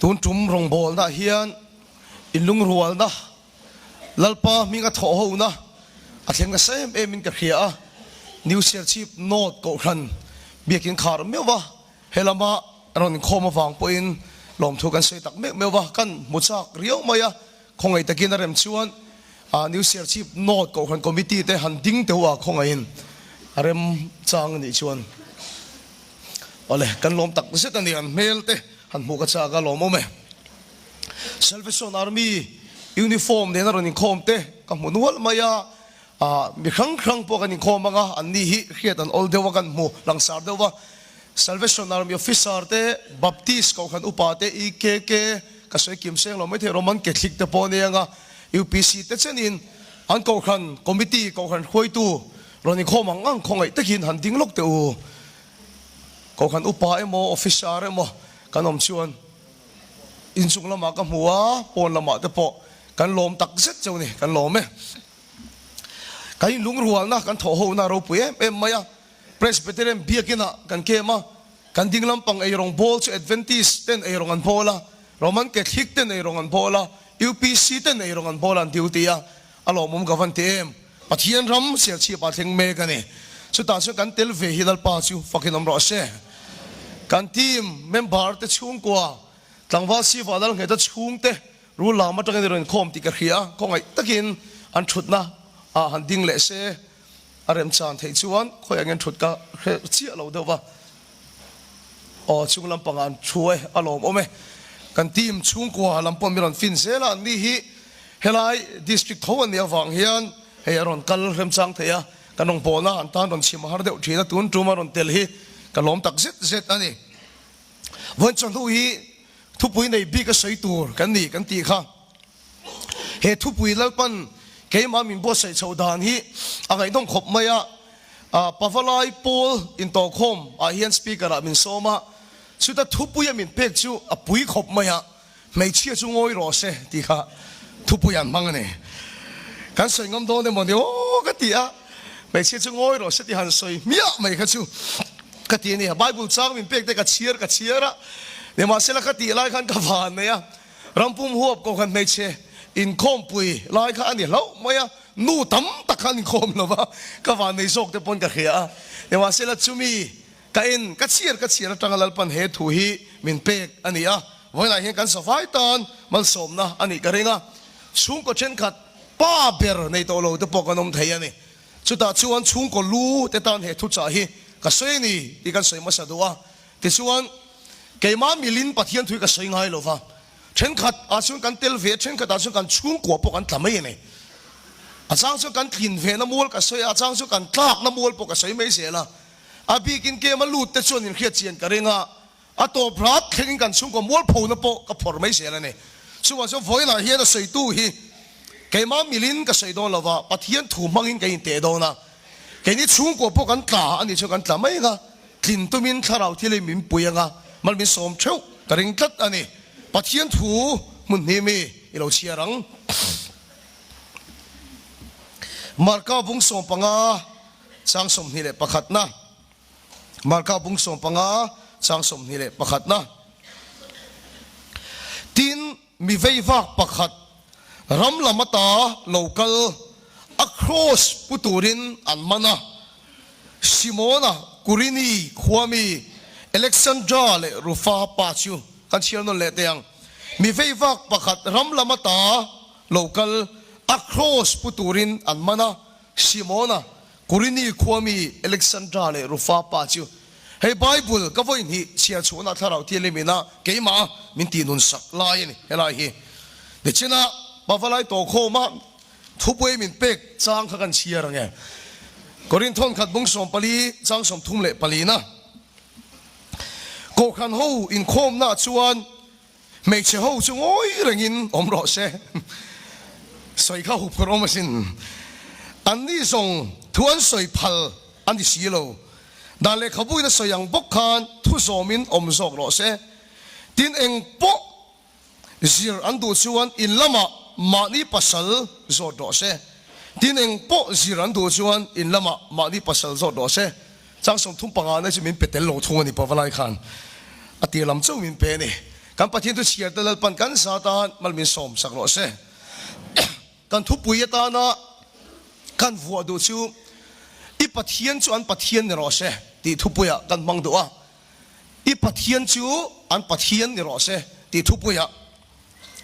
ตุนจุ่มรงบอลนะเฮียนอินลุงรัวนะลัลปามีกระทอหูนะอาเทียงกระเซมเอมินกระเขียนิวเซียชีพโนดโกรันเบียกินขาร์เมียวะเฮลามารอนคอมาฟังปอินลมทุกันเสตักเมียวะกันมุสักเรียวมายะคงไอตะกินอะไรมชวนนิวเซียชีพโนดโกรันคอมมิตี้เตหันดิ้งเตว่าคงไออินอะไรมจางนี่ชวนอะไรกันลมตักเสตันนี่อันเมลเตหันมุกัจจากัลมโอเมSalvation Army uniform เนี่ยนะเราหนิคอมเตะกับมุนวัลมายามีครั้งพวกกันหนิคอมมั้งอันนี้เขียนอัน old เดียวกันหมู่หลังสารเดียวว่า Salvation Army officer เตะ Baptist เขาขันอุปาเตะอีเกก็สวยกิมเซงเราไม่เท่าโรมันเกลิกเตปอนเนี่ยงะ UPC เตะเช่นนี้อันเขาขัน committee เขาขันคุยตู้เราหนิคอมมั้งคงไอ้ตะกินหันดิ้งลูกเตะเขาขันอุปาเอโม officer เอโมกันอมชวนอินสุงละมากับหัวปนละมาแต่ปอกันลมตักเสร็จเจ้านี่กันลมไหมกันลุงรัวนะกันโถหูนะเราปุ๋ยเอ็มมาอะเพรสเปเตเรมเบียกินะกันเกมากันดิ้งลำปังไอรองโบลส์แอดเวนติสเต้นไอรองอันโพละโรมันเกทิกเต้นไอรองอันโพละUPC เต้นไอรองอันโพละดิวตีอะอารมณ์มุมกับวันเต็มปัทยันรำเสียชีพปัทยังเมกันนี่สุดท้ายสุดกันเทลเวฮิดัลปาชิวฟักกินน้ำร้อนเช่กันทีมเมมเบอร์เตชุ่งกว่าตั้งว่าสีฟ้าดังเหตุชุ่งเตรู้ลามาตั้งแต่เรื่องคอมติกระเขียคงไงตะกินอันชุดนะหันดิ้งเละเสอารมณ์ชานเทชวนคอยเงินชุดก็เชี่ยเราเดียวว่าชุ่งลำปังอันช่วยอารมณ์โอ้ไหมกันทีมชุ่งกว่าลำปอมมีรอนฟินเซล่ะนี่ฮิเฮลัยดิสตริกทวันเนี่ยฟังเฮียนเฮียรอนกัลเริ่มช่างเทียกันน้องปอนะอันตานรอนชิมหาเดียวทีนะตุนจูมารอนเตลฮิกันล้มตักเสร็จอันนี้วันจันทร์ฮีทุบปุยในบีก็ใส่ตัวกันนี่กันตีข้าเหตุทุบปุยแล้วปั้นเกี่ยมามินบัวใส่ชาวดานฮีอะไรต้องขบมาอะปะฟลายปูลอินโตคอมเฮียนสปีกเกอร์มินโซมาสุดท้ายทุบปุยมินเป็ดจูปุยขบมาอะไม่เชื่อจูงอยรอเสตีข้าทุบปุยอันมังเนี่ยกันสวยงามโดนเนี่ยมันเดียวก็ตีอะไม่เชื่อจูงอยรอเสตีหันสวยเมียไม่กันจูก็ตีเนี่ยไบเบิลจ้างมินเป็ดได้กับเชียร์ละเนี่ยมาเสละคติไล่ขันกับผ่านเนี่ยรำพุ่มหัวก็ขันไม่เชอินคอมปุยไล่ขันเนี่ยแล้วไม่อะนู่ตั้มตะขันอินคอมหรอวะกับผ่านในโซกแต่ปนกับเขียเนี่ยมาเสละจุมีกับอินกับเชียร์ตั้งแต่ปันเหตุหีมินเป็กอันนี้อะวันไหนเห็นกันสบายตอนมันสมนะอันนี้ก็เรื่องอะชุ่งก็เช่นขัดป้าเบอร์ในตัวเราแต่ปกนมเทียนี่สุดท้ายชวนชุ่งก็รู้แต่ตอนเหตุทุจริตก็สวยนี่ที่กันสวยมาสะดวกที่ชวนเกี่ยมามิลินปัทยันถุยก็สวยง่ายเลยฟ้าเช่นขัดอาช่วงกันเทลเวเช่นขัดอาช่วงกันชุ่งกัวปกันทำไม่ยังไงอาจารย์ช่วงกันกลิ่นเวน้ำมูลก็สวยอาจารย์ช่วงกันกลากน้ำมูลปกก็สวยไม่เสียละอาบีกินเกี่ยมาลูดแต่ส่วนนี้เครียดเจียนกันเรื่องอ่ะตัวพระเข่งกันชุ่งกัวมูลผูน้ำปกก็พอไม่เสียละเนี่ยส่วนช่วงฝอยน่ะเฮียน่ะสวยตู้ฮีเกี่ยมามิลินก็สวยโดนละว่าปัทยันถูมังอินกันเตะโดนนะเกี่ยนี้ชุ่งกัวปกันกลาอันนี้ช่วงกันทำไม่ยังกลิ่นตัวมินข้าเราที่เลยมินปุยยังมันมีสมเชี่ยวกระดิ่งกัดอันนี้ปัทยันถูมันนี่มีเราเชียรังมาร์ก้าบุงสมปังอาสังสมนี่แหละประคัดนะมาร์ก้าบุงสมปังอาสังสมนี่แหละประคัดนะทินมีเวฟักประคัดรำลำมาตาโลกัลacross ปุตุรินอันมานะซิโมนากุรินีความีอเล็กซานดราเลรูฟาปาชิวกันเชียร์นั่นแหละเตียงมีไฟฟ้าประคัดรำลำมาตาโลกัลacross ปุตุรินอันมานะซิโมนากุรินีความีอเล็กซานดราเลรูฟาปาชิวให้ไบเบิลก็ว่านี่เชียร์ชวนท่าเราที่เลมินะเกี่ยมามินตีนุนสักลายนี่เฮลายฮีเดี๋ยวเช่นนะบาฟาไลโตโคมาทุบเวมินเป็กจ้างกันเชียร์ไงกรินทอนขัดบุงสมปลีจ้างสมทุ่มเละปลีนะก็ขันหูอินโคมน่าชวนไม่เชื่อหูจงโอ้ยเรื่องอินอมรอเช่สวยเข้าหุบกระโดดมาสินอันนี้ส่งทวนสวยพัลอันที่สีโลดันเล็กขบุยจะสวยอย่างบกคานทุสมินอมสอกรอเช่ดินเองปะจีร์อันดูชวนอินละมานี่ปัสสาวะจอดรอเช่ดินเองปะจีร์อันดูชวนอินละมานี่ปัสสาวะจอดรอเช่จ้างสมทุ่มปังอันนี้จะมีเป็ดเตลโลทุ่งนี่ปะวันไรขันอติลำเจ้ามินเป็นนี่ kan pathian tu chiar ta lalpan kan satan malmin som sak lo se kan thu pui ta na kan vua du chu I pathian chu an pathian ni ro se ti thu puya kan mang do a I pathian chu an pathian ni ro se ti thu puya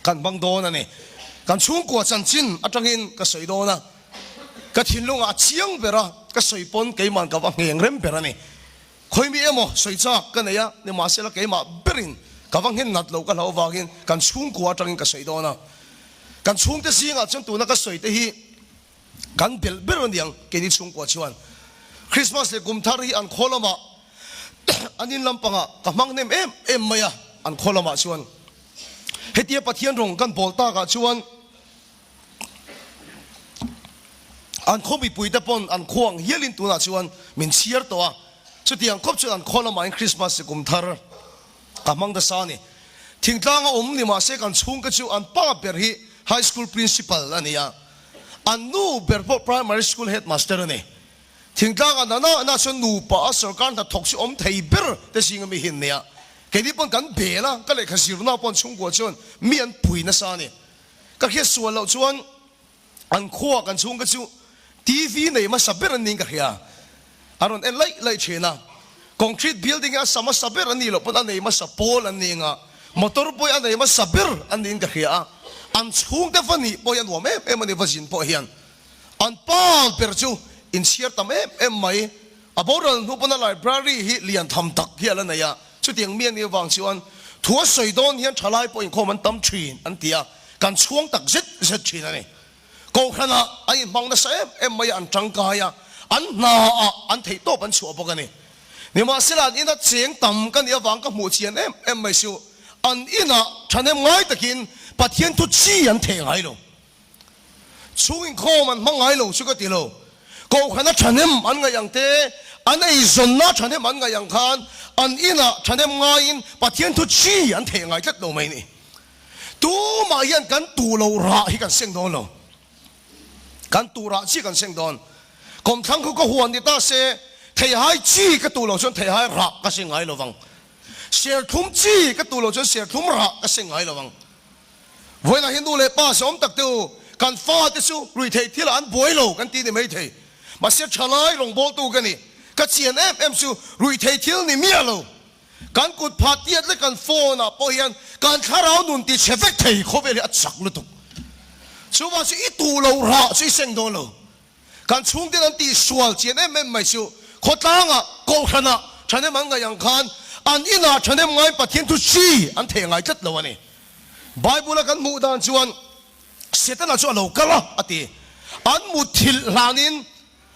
kan mang do na ni kan chung ko chan chin atangin ka soi do na ka thin lunga chiang bera ka soi pon ke man ka wa ngeng rem bera ni khoi mi emo soi cha ka ne ya ni ma se la ke ma berin ka wang hen nat lo ka lo wagin kan chung ko atangin ka soi do na kan chung te singa chung tu na ka soi te hi kan bel beron diang ke ni chung ko chuan Christmas le kum thar hi an kholama anin lampanga ka mang nem em maya an kholama chuan hetia pathian rong kan bolta ka chuan an khomi puita pon an khuang hialin tuna chuan min chiar to a chutiang khop chu an kholama in Christmas le kum thar ka mang da sa ni thingtlang ni ma se kan chung ka chu an pa ber hi high school principal ania an nu berpo primary school headmaster ani thingtlang na chon nu pa sarkar ta thok si thei ber te singa mi hin nia ke ni pon kan bela ka le khasir na pon chung ko chon mi an pui na sa ni ka khe sual lo chuan an khuwa kan chung ka chu TV nei ma saber an ning ka hia aron en lai chena concrete building a sama saber an ni lo pon an nei ma sa pol an ninga motor boy an nei ma saber an ning ka hia an chung te fani boy an wa me mani vajin po hian an pa per chu in share tam mai aboral nu pona library hi lian tham tak hiala na ya chu tiang mian ni wang chuan thua soi don hian thalai po in khoman tam thin an tia kan chuang tak zet thin ani ko khana ai mang na sa mai an tangka ya an na an thei to ban chu bok ani ni ma silan ina cheng tam kan ya wang ka mu chian mai su an ina thanem ngai takin pathian tu chi an thei ngai lo chuin khoman mangai lo chu ka ti lo ko khana thanem an nga yang te an ei zon na thanem an nga yang khan an ina thanem nga in pathian tu chi an thei ngai tat lo mai ni tu ma yan kan tu lo ra hi kan seng don lo kan tu ra chi kan seng don kom thang ko huan ni ta se thei hai chi ka tu lo chon thei hai ra ka seng ngai lo wang ser thum chi ka tu lo chon ser thum ra ka seng ngai lo wang voi na hindu le pa som tak tu kan fa te su rui thei thil an boi lo kan ti ni mai thei ma se chalai rong bol tu gani ka chian em su rui thei thil ni mia lo kan kut pha tiat le kan phone na po hian kan tharau nun ti chevek thei khobeli a chak lu tu chu wa si tu lo ra si seng don lo kan chung de an ti sual chian em mai su khotanga ko khana thane manga yang khan an ina thane ngai pathian tu chi an thei ngai chat lo ani Bible kan mu dan chuan setana chu lo kala ati an mu thil lanin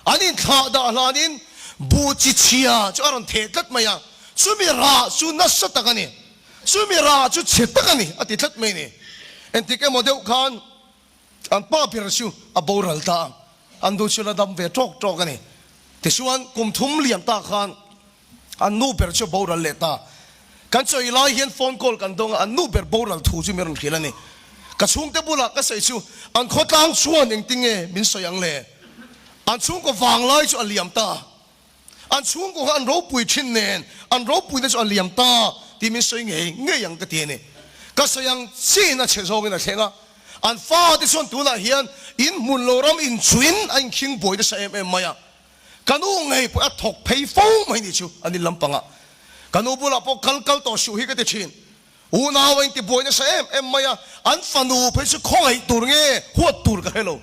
anin tha da lanin bu chi chia chu aron the tat maya sumira su nasa takani sumira chu chetakani ati that mai ni entike model khan an pa pir su aboral ta an du chu la dam ve tok tok ani te suan kum thum liam ta khan an nu per chu boral leta kan choi lai hian phone call kan dong an nu ber boral thu chu meron khilani ka chung te bula ka sei chu an khotang chuan eng tinge min soyang le an chung ko wang lai chu aliam ta an chung ko an ro pui thin nen an ro pui na chu aliam ta ti min soi nge yang ka ti ni ka soyang chi na che zo na thenga an fa ti son tu na hian in mun loram in chuin an king boy de sa maya kanu ngai po a thok phei fo mai ni chu ani lampanga kanu bula po kal to shu hi ka te chin una wain ti boy na sa maya an fanu phei chu khoi tur nge huat tur ka hello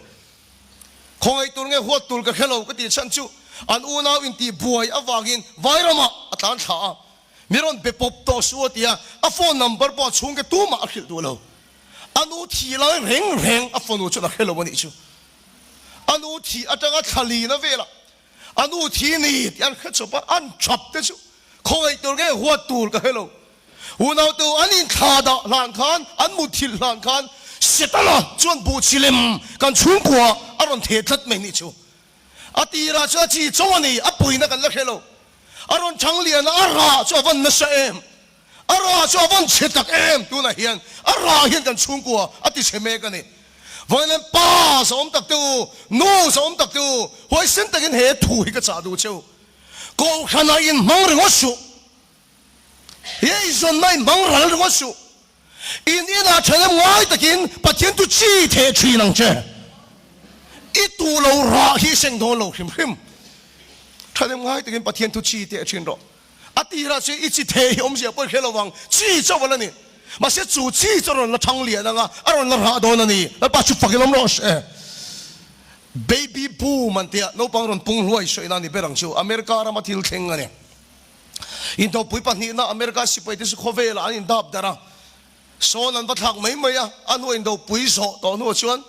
khoi tur nge huat tur ka hello ka ti chan chu an una win ti boy awagin vairama atan tha miron be pop to su tia a phone number po chung ke tu ma khil tu lo anu thi la reng a phone chu na hello ni chu anu thi atanga thali na vela anu thi ni an khacho pa an chap te chu khoi tur nge huat tur ka hello unau tu anin khada lan khan an muthil lan khan setala chuan bu chilem kan chung kwa aron the that mai ni chu atira cha chi choni apuina kan la khelo aron changlian ara chu van na sa ara chu van chetak tu na hian ara hian kan chung kwa ati cheme kan ni voilen pa som tak tu no som tak tu hoi sen takin he thu hi ka cha du chu ko khana in mang ro su ye zon nai mang ral ro su in ina chana ngai takin pathian tu chi the chi nang che I tu lo ra hi seng do lo him him chana ngai takin pathian tu chi the chin ro ati ra se I chi the om sia por khelo wang chi cho wala ni ma se chu chi cho ron la thang lia nga aron la ra do na ni la pa chu fakilom ro she baby boom man tia no pang ron pung loi soi na ni berang chu America ra ma thil theng ani in to pui pa ni na America si pai ti su khovel an in dab dara son an bathak mai mai ya anu in do pui so to no chuan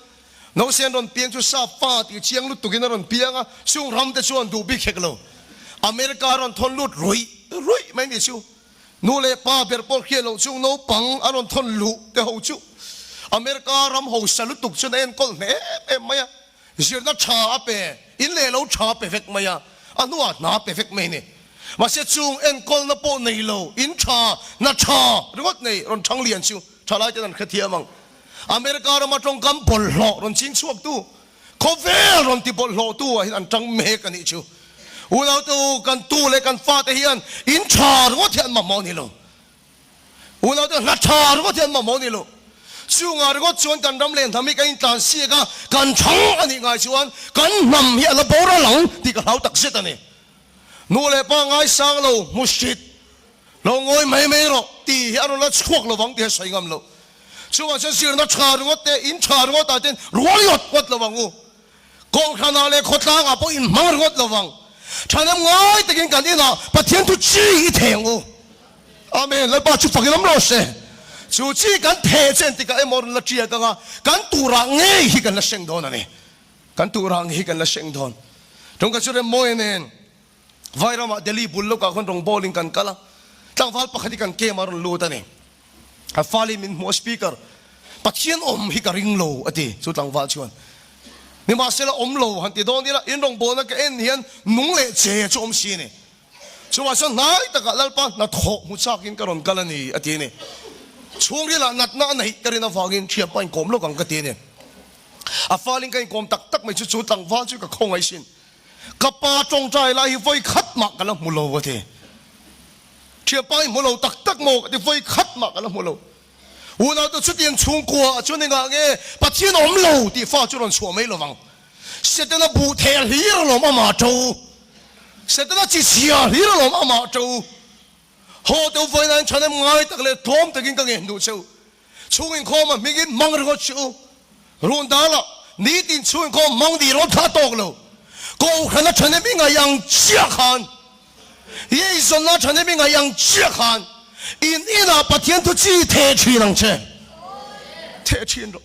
no sen ron piang chu sa fa ti chiang lu tukin ron pianga sung ram te chuan du bi khek lo America ron thon lut roi mai ni chu nu le pa ber por khelo chung no pang aron thon lu te ho chu America ram ho salu tuk chu en kol ne em maya zir na cha pe in le lo cha pe vek maya anua na pe vek me ne ma se chung en kol na po nei lo in cha na cha ringot nei ron thang lian chu cha lai tan khathia mang America ram atong kam bol lo ron ching chuak tu khovel ron ti bol lo tu a an tang me ka ni chu ulau tu kan tu le kan fa te hian in cha ringot hian ma mo ni lo ulau tu na cha ringot hian ma mo ni lo chunga ringot chuan kan ram len thami ka in tlan si ka kan chang ani ngai chuan kan nam hi ala bora lang ti ka hlau tak set ani nu le pa ngai sang lo mushit lo ngoi mai mai ro ti hi aro la chuak lo wang ti sai ngam lo chunga chen sir na cha ringot te in cha ringot ta ten ruayot wat lo wangu kong khana le khotla nga po in mang ringot lo wang chanam ngai takin kan ina pathian tu chi thengu amen la ba chu fakilom ro se chu chi kan the chen ti ka emor la chia ka nga kan tu ra nge hi kan la seng don ani kan tu ra hi kan la seng don tong ka chure moinen vairama delhi bullo ka kon rong bowling kan kala tang wal pakhati kan ke mar lu ta ni a fali min mo speaker pathian om hi ka ring lo ati chu tang wal chuan ni ma sela om lo han ti don ni la in rong bo na ka en hian nung le che chu om si ni chu wa so nai ta ka lalpa na tho mu chakin ka ron kalani ati ni chung ri la nat na nei ka rin a wangin thia pain kom lo kang ka ti ni a falling kai kom tak tak mai chu chu tang wa chu ka khong ai sin ka pa tong chai la hi voi khat ma ka la mu lo wa the thia pain mu lo tak tak mo ti voi khat ma ka la mu lo unaw to chu tian chung kwa chu ni nga nge pathian om lo ti fa chu ron chua mai lo wang setana bu the hi lo ma ma to setana chi sia hi lo ma ma to ho to voi nan chane ngai tak le thom takin ka nge nu cheu chung in kho ma migin mang ro chu run da la ni tin chung kho mang di ro tha tok lo ko khana chane mi nga yang chia khan ye son na chane mi nga yang chia khan in ina pathian tu chi the chi nang che the chin ro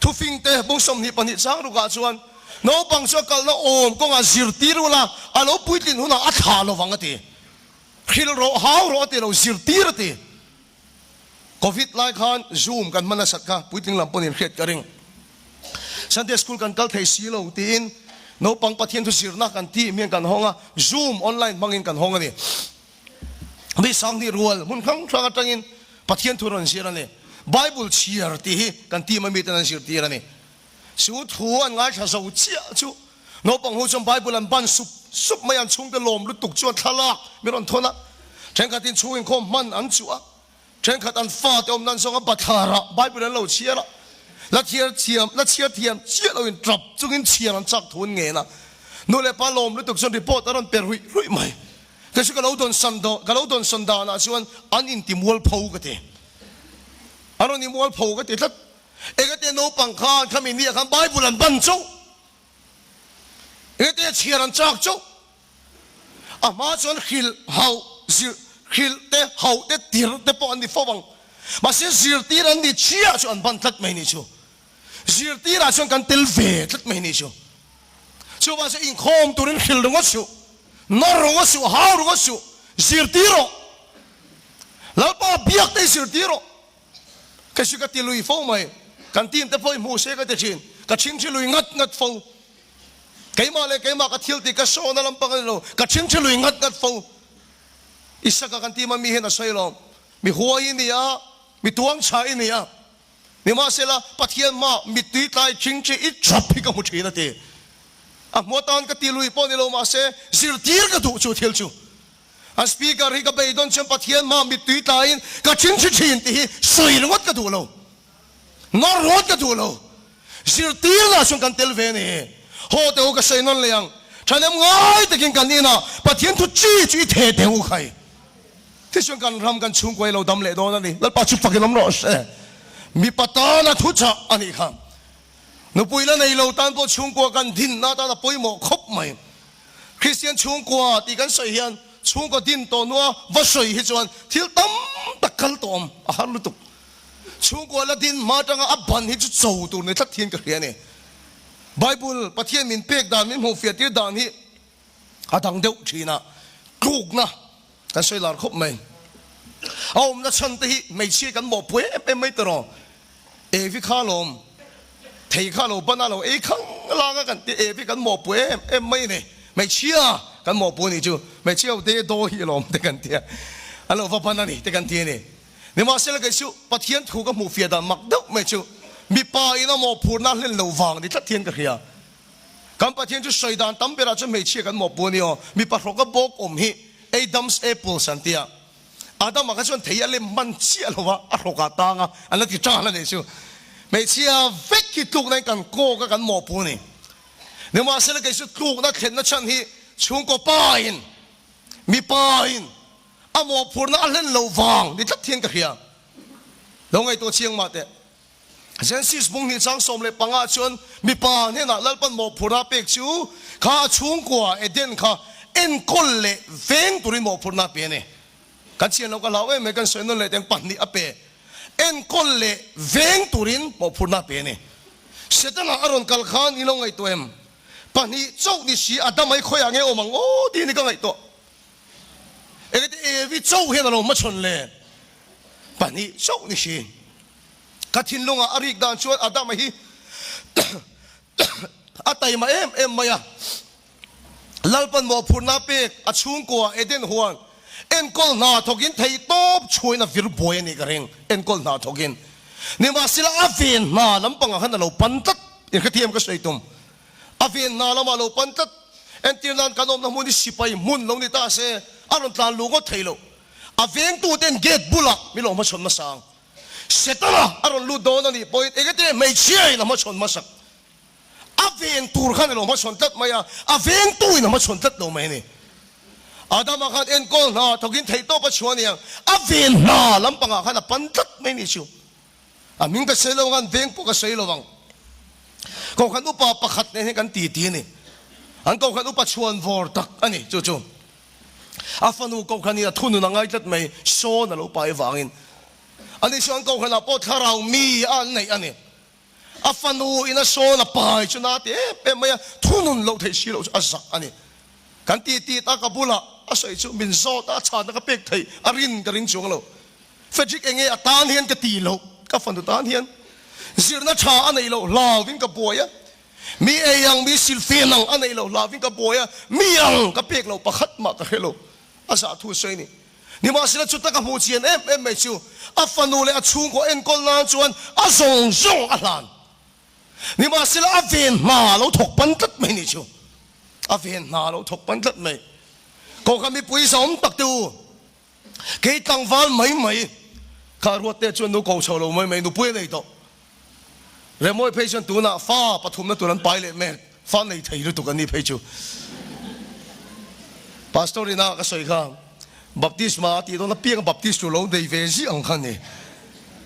tu fing te bong som ni pani sang ru ga chuan no bang so kal na om ko nga zir ti ru la alo puitlin huna a tha lo wang ati khil ro haw ro ti lo zir ti ra ti covid lai khan zoom kan mana sat ka puitlin lam ponin khet ka ring Sunday school kan kal thei si lo tin no pang pathian tu zir na kan ti mian kan honga zoom online mangin kan honga ni mi sang ni rual mun khang thang atangin pathian tu ron zir ani bible chiar ti hi kan ti ma mi tan zir ti ra ni su thu an ngai tha so chia chu no pang hu chom bible an ban sup mai an chung te lom lu tuk chu thala mi ron thona chen ka tin chuin khom man an chu a chen khat an fa te om nan song a bathara bible an lo chiara la chiar chiam la chiar thiam chia lo in drop chung in chiar an chak thun nge na no le pa lom lu tuk chon report aron per hui mai ka su ka lo don sanda na chuan an in tim wol phau ka te aron ni wol phau ka te tat e ka te no pang khan khamin ni khan bible an ban chu e te chiar an chak chu a ma chon khil hau zir khil te hau te tir te po an ni fowang ma se zir tir an ni chia chu an ban tat mai ni chu zir tir a chon kan tel ve tat mai ni chu chu ba se in khom turin khil ro chu no ro chu hau ro chu zir tiro la pa biak te zir tiro ka su ka ti lui fo mai kan tim te foi mu se ka te chin ka ching chi lui ngat fo keima ka thil ti ka so na lam pang lo ka ching chi lui ngat fo isa ka kan ti ma mi hen a sai lo mi huai ni ya mi tuang chai ni ya ni ma se la pathian ma mi ti tai ching chi I chap hi ka mu thi na te a mo tan ka ti lui po ni lo ma se zir tir ka du chu thil chu อันสปีกเกอร์ที่กับไปโดนเชื่อมปะเทียนมามิดตุยตายก็ชิ้นชิ้นที่สวยรถก็ดูเรานอรถก็ดูเราสิรตีละช่วงกันเตลเวนี่โหเตวก็ใส่นั่นเลยยังฉันยังง่ายแต่กินกันนี่นะปะเทียนทุจีจีเทเตวใครที่ช่วงกันรำกันชุ่มกวยเราดำเละโดนนั่นนี่แล้วปัจจุบันน้ำร้อนเสมีปะตานะทุจอันนี้ครับนุปุยแล้วในเราตันพอชุ่มกว่ากันดินนะตาปุยหมกคบไหมคริสเตียนชุ่มกว่าตีกันใส่เฮียนชุ่มกว่าดินตัวนัววัดใส่ฮิจวนที่ตั้มตะกัลตอมอาหารลุตุชุ่มกว่าละดินมาจังอับบันฮิจุดโจตัวในทัดเทียนกับเฮียนี่ไบเบิลปะเทียนมินเปกดานมินหูเฟียตีดานนี้อาดังเดียวชีนะกลูกนะกันใส่หลานคบไหมเอาผมจะชันตีไม่เชื่อกันหมดเพื่อเป็นไม่ตรอวิข้าลมเทข้าลมปนเราข้างล่างกันวิกันหมดเพื่อไม่เนี่ยไม่เชื่อกันหมดเพื่อนี่จูไม่เชื่อเตะโดฮิลมเตกันเทียอันเราฟังปนนี่เตกันเทียนี่เนี่ยมาเสียแล้วก็ชูปะเทียนถูกกับหมู่เฟียดามักเด็กไม่จูมีปลายน้ำหมดพูนั่นเล่นเหลวฟังนี่ทัดเทียนกันเฮียกันปะเทียนจูใส่ดานตั้มเวลาจะไม่เชื่อกันหมดเพื่อนี่อ๋อมีปะรกกับบอกฮิAdam's apple สันติอาดัมมาก็ชวนเทียเล่มันเชี่ยหรอวะอารมณ์กาตังอ่ะอันนั้นที่จ้าแล้วเนี่ยชูไม่เชี่ยเวกที่ถูกในกันโก้กันหมอปูนี่เนี่ยมาเสร็จแล้วก็ชูถูกนักเห็นนักชันที่ช่วงก็ป้ายมีป้ายอ่ะหมอปูนั่นเล่นเหลวฟางนี่ทัดเทียนกันเฮียลงไอ้ตัวเชียงมาเตะเซนซิสบุ้งนี่สังสมเลยปังอาชวนมีป้าเนี่ยนะแล้วเป็นหมอปูน่าเป็กชูข้าช่วงกว่าเอเดนข้าเอ็นคนเล่เวงตัวนี้หมอพูดน่าเปย์เนี่ยกันเชียนเราก็เล่าไม่กันสวยนั่นเลยแต่ปันนี่อเปย์เอ็นคนเล่เวงตัวนี้หมอพูดน่าเปย์เนี่ยเสร็จแล้วอารมณ์กัลขานนี่ลงไอ้ตัวเอ็มปันนี่เจ้านี่สีอาดัมไม่ค่อยอย่างเงี้ยโอ้มังโอ้ดีนี่ก็ไอ้ตัววิเจ้าเห็นเราไม่ชนเลยปันนี่เจ้านี่สีกัดทิ้งลงอาริกดานชวนอาดัมไม่ฮีอาตัยมาเอ็มมาyaลัลปันโมพูนาเปกอชุงกัวเอเดนฮวนเอ็นกอลนาทกินไทยตบช่วยนะวิรบอยนี่กระเรงเอ็นกอลนาทกินนี่มาสิละอาเวนมาลำปังหันเราปันตัดอินกระเทียมก็ใส่ตุ่มอาเวนนาลำมาเราปันตัดเอ็นตีนันกันอมน้ำมันนี่สิไปมุนลงนี่ตาเสอารมณ์ตาลูกก็ไทยโลอาเวนตัวเต็นเกตบุลักมีลงมาชนมาสังเสร็จแล้วอารมณ์ลูดโดนนี่ปอยเอกเตไม่เชื่อนะมาชนมาสักอาเวนตูร์ขันเรามาชนตัดมาอาเวนตูร์นะมาชนตัดเราไม่เนี่ยอาดัมขันเอ็นกอลนะทกินไทยโตปัจจุบันเนี่ยอาเวนนะลำปังขันปันตัดไม่เนี่ยชิวมิงก็เสียแล้วกันเวงพวกก็เสียแล้ววังก็ขันอุปปักขัดเนี่ยกันตีนี่อันก็ขันอุปชวนวอร์ตักอันนี้จู่อาฟันูก็ขันนี่ทุนนังไงตัดไม่โซนเราไปวังอินอันนี้ชวนก็ขันปอดคารามีอันไหนอันนี้อาฟันูอินาโซนไปชนะเตะเป็นไม่ทุนเราเทชิโลอาศักอันนี้กันตีตากบุละอาศัยชุมินโซตาชาตากเป็กไทยอารินกรินจงเราเฟจิกเองตานเฮียนกตีเราก็ฟันตุตานเฮียนสิรนัชาอันนี้เราลาวินกับบัวมียังมีสิลฟีนังอันนี้เราลาวินกับบัวมียังกับเป็กเราประคัดมากับเฮโลอาศัยทุเซนี่นี่มาสิละจุดตะกับมูเชียนไม่ชิวอาฟันูเลยอาชุงก็เอ็นกอลนานจวนอาซงอาลานนี่มาสิละอาเวนมาเราถกปันตัดไม่นี่ชิวอาเวนมาเราถกปันตัดไม่ก็คำมีปุยสมตักดูเกี่ยตังฟันไม่ข้ารวดเตะจวนดูเกาเฉลไม่ดูปุยเลยต่อเรื่องมวยเพชรตัวน่ะฟ้าปฐุมนั่นตัวนั้นไปเลยแม่ฟ้าในไทยรู้ตัวกันนี่เพชรพาสตอรีน่าก็สวยครับบัพติสมาตีตรงนั้นเปียกบัพติสตัวเราได้เวซีอังคันนี่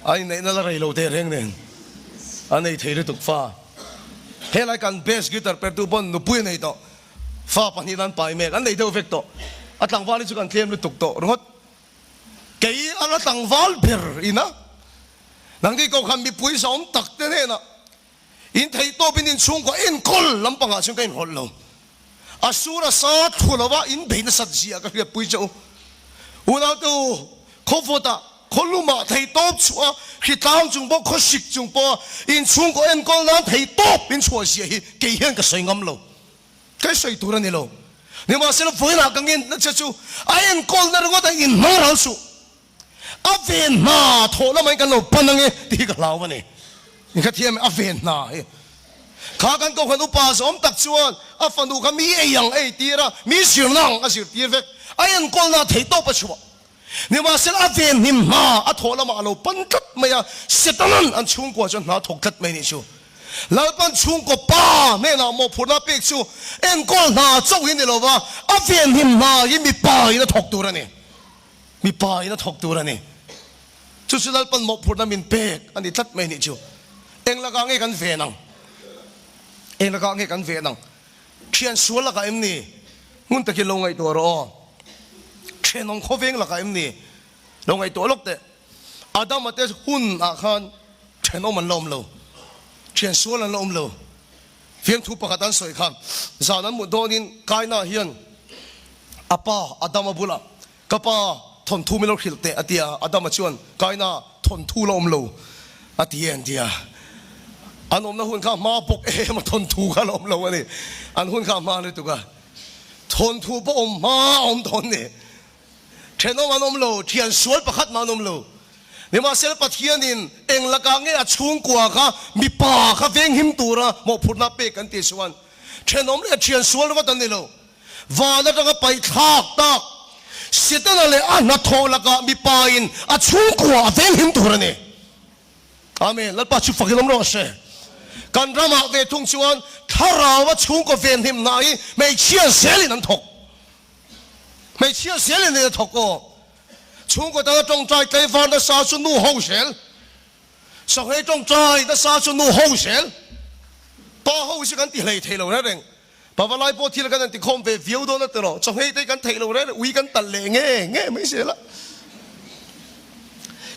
ไอ้ในนั่นอะไรเราเตะเร่งเนี่ยอันนี้เทเลตุกฟ้าเฮลัยกันเบสกีตาร์เปิดตัวบนนุปุยในต่อฟ้าปนิรันไปเมกอันนี้เท่าเฟกต่ออัตลังฟ้านี่จุกันเทียมเลตุกต่อรถเกี่ยอันตังฟ้าเปิดอินะนังที่เขาคำมีปุยสองตักเท่านั้นนะอินไทยโตเป็นอินชุ่งก็อินคอลลำปังอาชุ่งก็อินคอลลงอาสูรศาสตร์ทั่วโลกอินเบนสัตย์เสียก็เรียกปุยเจ้าอุณาตูขอฟูตาคนรู้มาไทยโตชัวฮิตางจุงบ่ขสิกจุงบ่อินชุ่งก็เอ็นก็นั้นไทยโตเป็นชัวเสียฮิเกี่ยงก็สวยงามโลก็สวยตัวนี่โลนี่มาเสียแล้วฟื้นหากังเงินนั่นจะชูไอ้เอ็นก็นั้นก็ได้อินมาเราสู้อาเวนนาโถแล้วมันกันโลปันนั่งเงี้ยที่กับเราวะนี่นี่ก็เทียมอาเวนนาข้ากันก็คนอุปาสมตักชวนอาฟันดูเขามีไอ้ยังไอ้ตีระมีสิรนังอาสิรตีเวก ไอ้ยังก้นน่าเทโตประชัวนี่มาเสร็จอาเวนหิมมาอัทโหละมาโลปันทัดไม่ยาเสร็จนั้นอันชุ่งกว่าจนหาถกทัดไม่นี่ชัวแล้วปันชุ่งก็ป้าแม่น่าโมพูดน่าเปียกชัวเอ็นก้นน่าเจ้าหินนี่หรอวะอาเวนหิมมายิ่งมีป้าอีน่าถกตัวนี่มีป้าอีน่าถกตัวนี่ชุดสุดแล้วปันโมพูดน่ามินเปียกอันนี้ทัดไม่นี่ชัวเอ็งละกังเอกันเฟนังเอ็งละกังเอกันเฟนังเขียนสวนละกันเอ็มนี่งุนตะกินลงไอตัวรอเขียนน้องเขาเวงละกันเอ็มนี่ลงไอตัวลูกเตะอาดัมมาเตะหุ่นอาคารเขียนน้องมันลมโลเขียนสวนละลมโลเฟียงทุบปากตันสวยคำจากนั้นมุดโดนินกายน่าเฮียนอาป้าอาดัมมาบุละกับป้าทนทุไม่ลงขิลเตะอาเดียอาดัมมาชวนกายน่าทนทุลมโลอาเดียนเดียอันอมนะหุ่นข้ามาปกมาทนทูข้าลมเราเนี่ยอันหุ่นข้ามาเลยตุกะทนทูปอมมาอมทนเนี่ยเทนอมันอมเราเทียนสวนประคัดมันอมเราเนี่ยมาเสร็จปะเทียนินเองละกังเนี่ยชุ่งกว่าข้ามีป่าข้าเวงหิมตัวนะหมอพูดนับเปกันตีสวนเทนอมเนี่ยเทียนสวนแล้วก็ตันนี่เราว่าแล้วจะไปทากตักเสร็จแล้วเลยอันนัทโทละกะมีป่าอินชุ่งกว่าเวงหิมตัวเนี่ยอาเมนแล้วปัจจุบันเราไม่รู้เช่กันรำมาเวทุงชวนถ้าเราว่าชุ่งก็เวียนหิมไหนไม่เชื่อเสียเลยนั่นถกไม่เชื่อเสียเลยนี่ถกก็ชุ่งก็ตั้งจงใจใจฟันแต่สาสุนูหูเสียสองให้จงใจแต่สาสุนูหูเสียต่อหูสิกันตีเลยเทลงนั่นเองพอวันไล่พอทีละกันตีคอมเววิวโดนนั่นตลอดสองให้ได้กันเทลงนั่นวิ่งกันตัดเลยเงี้ยไม่เสียละ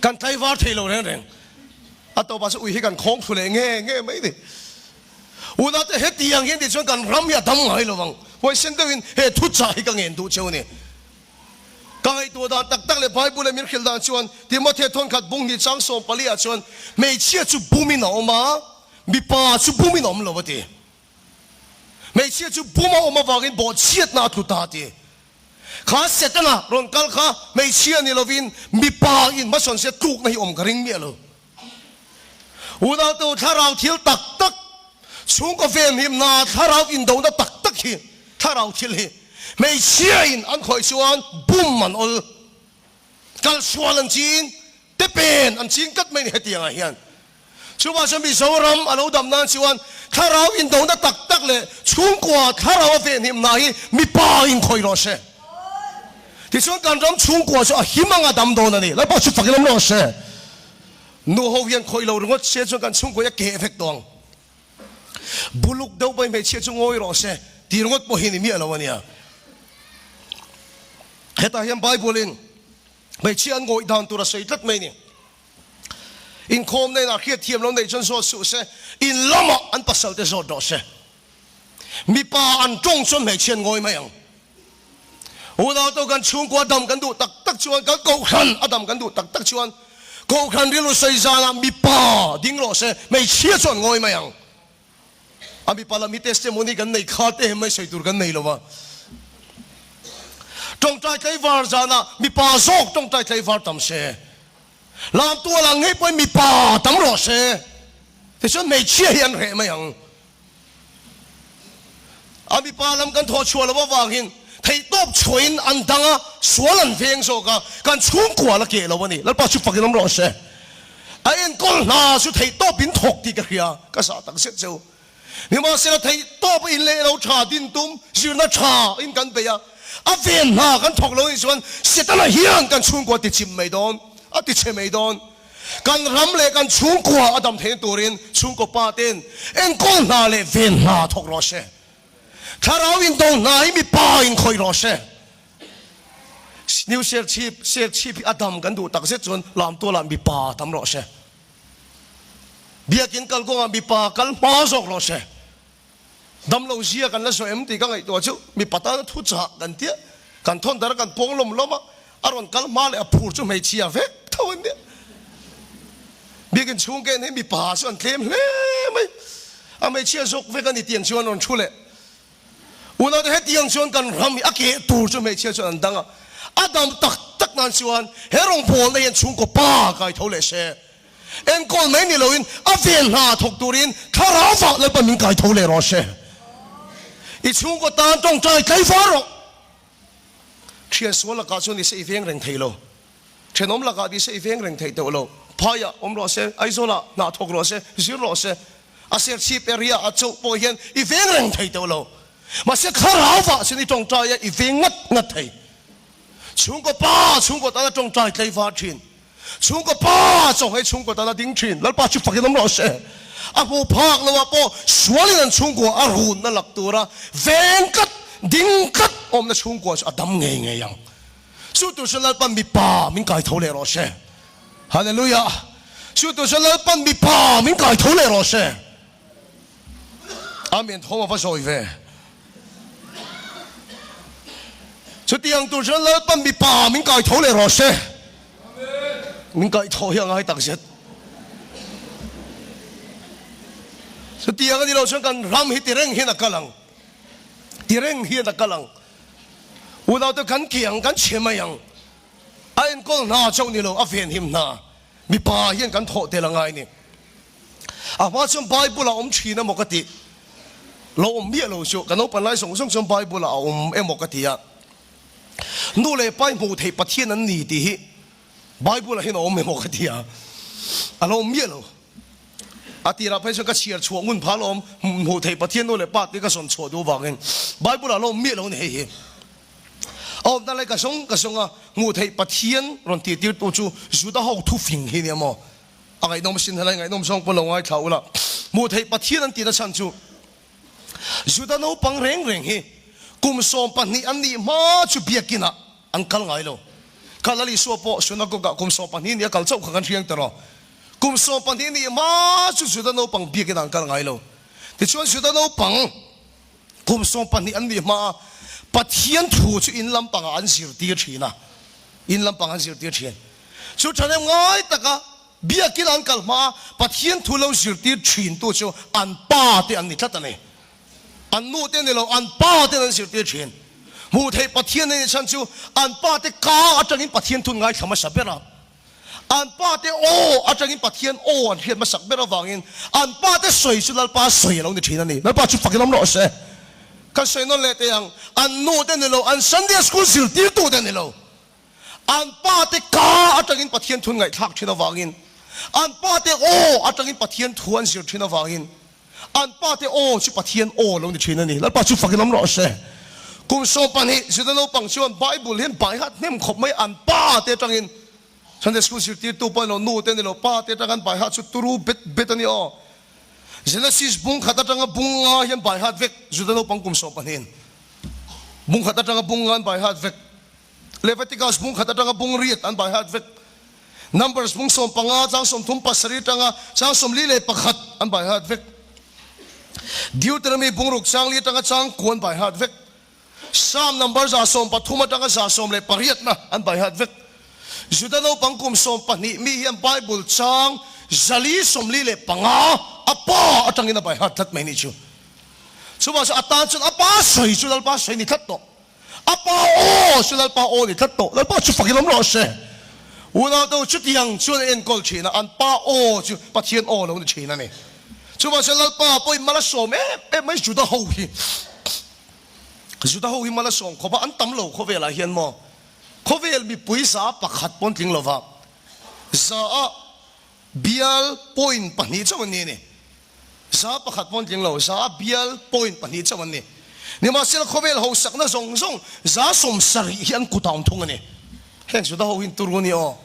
กันไทยว่าเทลงนั่นเองอัตโตปัสอุยให้กันของทุเรศเงี้ยไม่ดิอุณาจะเฮ็ดตีอย่างเงี้ยดิชวนกันรำยาทำไงระวังวันเส้นเดินเฮ็ดทุจใจกันเงินดูเจ้าเนี่ยกายตัวดานตักเลยไปบุญเลยมิขิลดานชวนที่มาเททนขัดบุ้งนี่จังส่งปลีอาชวนไม่เชื่อจุบุมินออกมามีป่าจุบุมินออกมาแล้วดิไม่เชื่อจุบุมาออกมาว่ากันบ่เชื่อหน้าทุตาดิข้าเสร็จนะรอนกัลข้าไม่เชื่อนี่เราวินมีป่าอินมาสอนเสียทุกในอมกระริ่งเมียเลยอุณาตัวถ้าเราเที่ยวตักตักชุ่งกาแฟหิมนาถ้าเราอินโดนตักตักหิถ้าเราเที่ยวไม่เชื่ออินอันคอยชวนบุ้มมันอลการชวนอันจีนเตเป็นอันจีนก็ไม่เห็นยังไงเฮียนชัวร์ฉันมีสวรรค์อันเราดำน้ำชวนถ้าเราอินโดนตักตักเลยชุ่งกว่าถ้าเราเฟหิมนามีป่าอินคอยรอเช่ที่ชวนการรำชุ่งกว่าชวนหิมังอาดำโดนนี่แล้วพอชุดฝักน้ำรอเช่นูฮาวิอันคอยเราเรื่องเชื่อจนกันชุ่งก็ยังเก็บเอฟเฟกต์ตองบุลุกเดาไปไม่เชื่อจงโอยรอเช่ที่เรื่องพอเห็นมีอะไรวะเนี่ยเหตุการณ์ไบเบิลไม่เชื่อโอยดานตัวเราใส่ตัดไม่เนี่ยอินคอมในนักเขียนเทียมเราในจนโซ่สุเช่อินล้มอันปัสสาวะโซ่ดอเช่มีป่าอันจงจนไม่เชื่อโอยไม่ยังโอ้เราต้องกันชุ่งกว่าดำกันดูตักตักชวนกันโกขันอดำกันดูตักตักชวนก็คันเรียนรู้สิ่งจานามีป่าดิ้งโลเสไม่เชื่อจนงอยมายังอามีป่าละมีเทสเตโมนีกันในขาเตไม่ใช่ตัวกันในหรอวะจงใจใจวาร์จานามีป่าโซกจงใจใจวาร์ทำเสลามตัวหลังให้ไปมีป่าทำโลเสแต่ฉันไม่เชื่อยันเหมายังอามีป่าลำกันทอชัวร์แล้วว่าวางหินที่ตบช่วยอันดังสวนอันเฟียงโซกาการชุ่มกว่าละเกลวันนี้แล้วปัจจุบันน้ำร้อนเช่ไอ้เอ็นก้นนาสุดที่ตบบินถกที่กระเฮียก็สาตั้งเสียเจ้านี่มาเสียที่ตบอินเล่เราชาดินตุ้มยืนน่าชาอินกันไปอะอาเวียนนากันถกเราอีส่วนเสียตั้งเฮียนกันชุ่มกว่าติดชิมไม่โดนติดเชไม่โดนกันรำเล่กันชุ่มกว่าอดัมเทนตัวเรียนชุ่มกว่าป้าเต้นเอ็นก้นนาเล่เวียนนาถกเราเช่ถ้าเราอินโดนนามีป่าอินคอยรอเช่นิวเซียชีพอดัมกันดูตักเสียจนลามตัวลามมีป่าทำรอเช่เบียกินกันก็มีป่ากันมาสกรอเช่ดำเราเสียกันแล้วสวยมตีกันไอตัวเจ้ามีปัตตาทุจกันเตี้ยกันทนแต่ละกันพงลมล้มอารมณ์กันมาเลยพูดจะไม่เชียเฟเท่านี้เบียกินช่วงแกนี่มีป่าส่วนเคลมเลยไม่เชียสกเฟกันนี่เตียงชวนนนชุเลยอุณาจะให้เตียงชวนกันรำอาเกตูจะไม่เชื่อชวนดังอาดัมตักนั่นชวนเฮรงโพลในยันชุงก็ป้าไก่เท่าเลเช่เอ็นก้อนไม่นี่เลยอาเวียนหาถกตูรินถ้าเราฝักเลยเป็นมิงไก่เท่าเลรอเช่อีชุงก็ตานจงใจไก่ฟ้าหรอกเ thiền xuống là cả số này sẽ viên rèn thầy lo thiền ôm là cả đi sẽ viên rèn thầy đâu lo phai à ôm lo sẽ ai số là nã thọc lo sẽ zero lo sẽ à sẽ chip area à châu bồi hiền viên rèn thầy đâu lo mà sẽ khá ráo vạ sẽ đi trong trai viên ngất ngất thầy chúng có ba chúng có ta trong trai cây phát triển chúng có ba trong hay chúng có ta đính triểnแล้วba chụp phật cái nó sẽ à bộ phạc là bộ xóa lên chúng có à hồn nó lạcตัวra viên cắt đính cắt ôm nó chúng có à đâm nghe nghe yang suốt tuổi xuân là ban bị ba mình cài thấu lệ rồi sẽ Hallelujah suốt tuổi xuân là ban bị ba mình cài thấu lệ rồi sẽ Amen thô mà phát soi về suốt tiếng tuổi xuân là ban bị ba mình cài thấu lệ rồi sẽ mình cài thấu yang ai đặc biệt suốt tiếng cái gì đó xuân cần ram hít tiếng hiên là kalang tiếng hiên là kalang u nào tôi cắn kiềng cắn chém mày yang anh con na trong này lo phiền him na mi pa hiền cắn thọ thế là ngay nè à mà trong Bible là ông chỉ nó một cái gì lo ông biết lo số cái nó本来sống trong Bible là ông em một cái gì à nô lệ bài mù thầy bắt thiên anh nhỉ đi Bible là hiện ông em một cái gì à à lo ông biết lo à thì là phải cho cái chuyện chùa muốn phá lo mù thầy bắt thiên nô lệ bắt cái son chùa đồ vàng Bible là lo ông biết lo này ta lại cái song à ngủ thấy bắt thiên rồi tiệt tiệt tổ chú chú đã học thu phình hi niệm mà ngày nông sinh hay ngày nông song bông ai thâu là ngủ thấy bắt thiên anh tiệt chân chú đã nấu bằng rèn hi cùng song bắt ni anh ni mà chú biết kina anh cal ngay lo cal là lý số po chú nó có cùng song bắt ni cal châu khang riêng tao cùng song bắt ni mà chú đã nấu bằng biết kina anh cal ngay lo thì chú đã nấu bằng cùng song bắt ni anh ni mà bắt thiên thủ cho in lâm bằng anh siêu tiêu tiền à in lâm bằng anh siêu tiêu tiền cho cho nên ngay tất cả bia kia anh cần mà bắt thiên thủ lâu siêu tiêu tiền tôi cho anh ba thì anh đi thắt này anh nuôi tên này lo anh ba thì anh siêu tiêu tiền mua thấy bắt thiên này chẳng chịu anh ba thì cá cho nên bắt thiên thủ ngay thằng mà sắp biết à anh ba thì ô cho nên bắt thiên ô anh hiện mà sắp biết à vàng anh ba thì sợi cho nên ba sợi lâu đi tiền này nó ba chụp phật cái lắm rõ sẽ cái sợi nó lệ tiền anh nuôi tên này lo anh Sunday school siêu tiêu tu tên này lo anh ba thì cá cho nên bắt thiên thủ ngay thắc trên nó vàng anh ba thì ô cho nên bắt thiên thủ anh siêu trên nó vàng anh ba thì ô chụp bắt thiên ô lâu đi tiền này nó ba chụp phật cái lắm rõ sẽ cùng số bạn ấy sẽ nó bằng chọn Bible hiện bài hát nem khop mấy anh ba thì cho nên Sunday school siêu tiêu tu bao lâu nuôi tên này lo ba thì cho nên bài hát chụp turu bet anh ô Genesis bung khata tanga bunga hian bai hat vek judano pangkum so panin bung khata tanga bunga an bai hat vek Leviticus bung khata tanga bung riat an bai hat vek Numbers bung som panga chang som thum pasari tanga chang som li le pakhat an bai hat vek Deuteronomy bung ruk chang li tanga chang kuan bai hat vek Psalm Numbers a som pathuma tanga sa som le pariat na an bai hat vek judano pangkum som pani mi hian Bible chang zali som li le panga apa atang ina bai hat mai ni chu chuba sa atan chun apa soi chu dal pa soi ni that to apa o chu dal pa o ni that to dal pa chu fakilam lo se una to chu tiang chu en kol china an pa o chu pathian o lo ni china ni chuba sa dal pa poi mala som e mai chu da ho hi mala som ko ba an tam lo ko ve la hian mo ko vel mi puisa pakhat pon ting lova za bial point pani chawan ni sa pakhat pon ting lo sa bial point pani chawan ni ma sel khovel ho sak na zong za som sari hian kutaum thung ani heng su da ho hin turuni o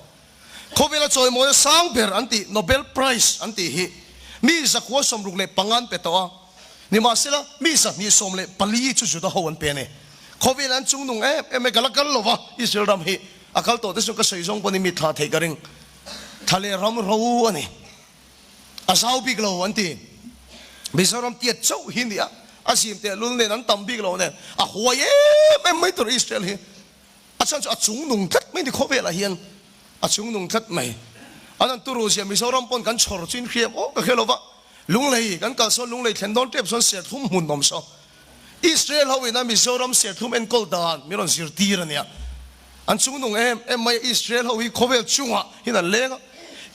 khovel choi mo sang ber anti Nobel Prize anti hi mi zakwa som ruk le pangan pe to ni ma sela mi sa ni som le pali chu da ho an pe ne khovel an chung nung e galakal lo wa Israel ram hi akal to de su ka sei jong poni mi tha thei garing thale ram ro ani asau big lo anti mizoram tiat chau hindia asim te lul ne nan tam big lo ne a huaye mai to Israel hi achan a chung nung that mai di khovel a hian a chung nung that mai anan turu sia mizoram pon kan chhor chin khiam o ka khelova lunglei kan ka so lunglei thendon tep son ser thum hun nom so Israel ho ina mizoram ser thum en kol dan miron sir tir ania an chung nung mai Israel ho hi khovel chunga hina lenga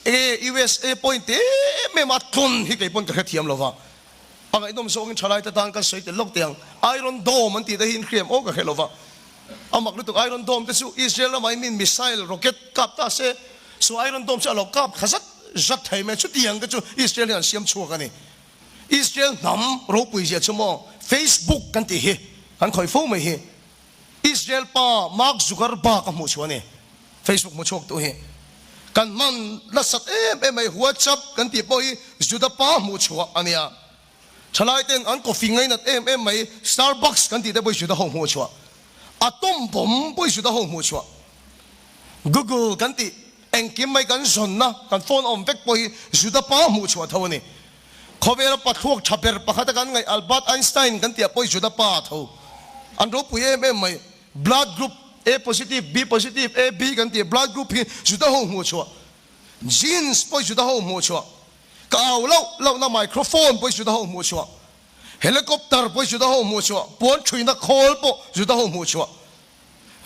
USA point me matun hi kai pon ka thiam lova ang inom so ngin chalai ta tan ka sei te lok tiang Iron Dome an ti da hin krem o ka helova amak lutuk Iron Dome tesu Israel na may min missile rocket kap ta se so Iron Dome sa lo kap khasat zat thai me chu tiang ka chu Israel yan siam chu ka ni Israel nam ro pui je chumo Facebook kan ti hi kan khoi fo mai hi Israel pa Mark Zuckerberg ka mu chu ni Facebook mu chok tu hi kan man la sat mai WhatsApp kan ti po hi juda pa mu chu ania chalai ten an coffee ngai nat mai Starbucks kan ti te po juda ho mu chu atom bom po juda ho mu chu Google kan ti anh kiếm mấy cái sồn na, cái phone ông vét bôi, sudah pa mu chua thâu ni, có vẻ là bắt thuốc chập bẹt, bắt cái ngày Albert Einstein cái tiệp bôi sudah pa thâu, anh đâu bôi em mấy blood group A positive, B positive, A B cái tiệp blood group hi sudah ho mu chua, genes bôi sudah ho mu chua, cái lâu na microphone bôi sudah ho mu chua, helicopter bôi sudah ho mu chua, phone chui na call bôi sudah ho mu chua,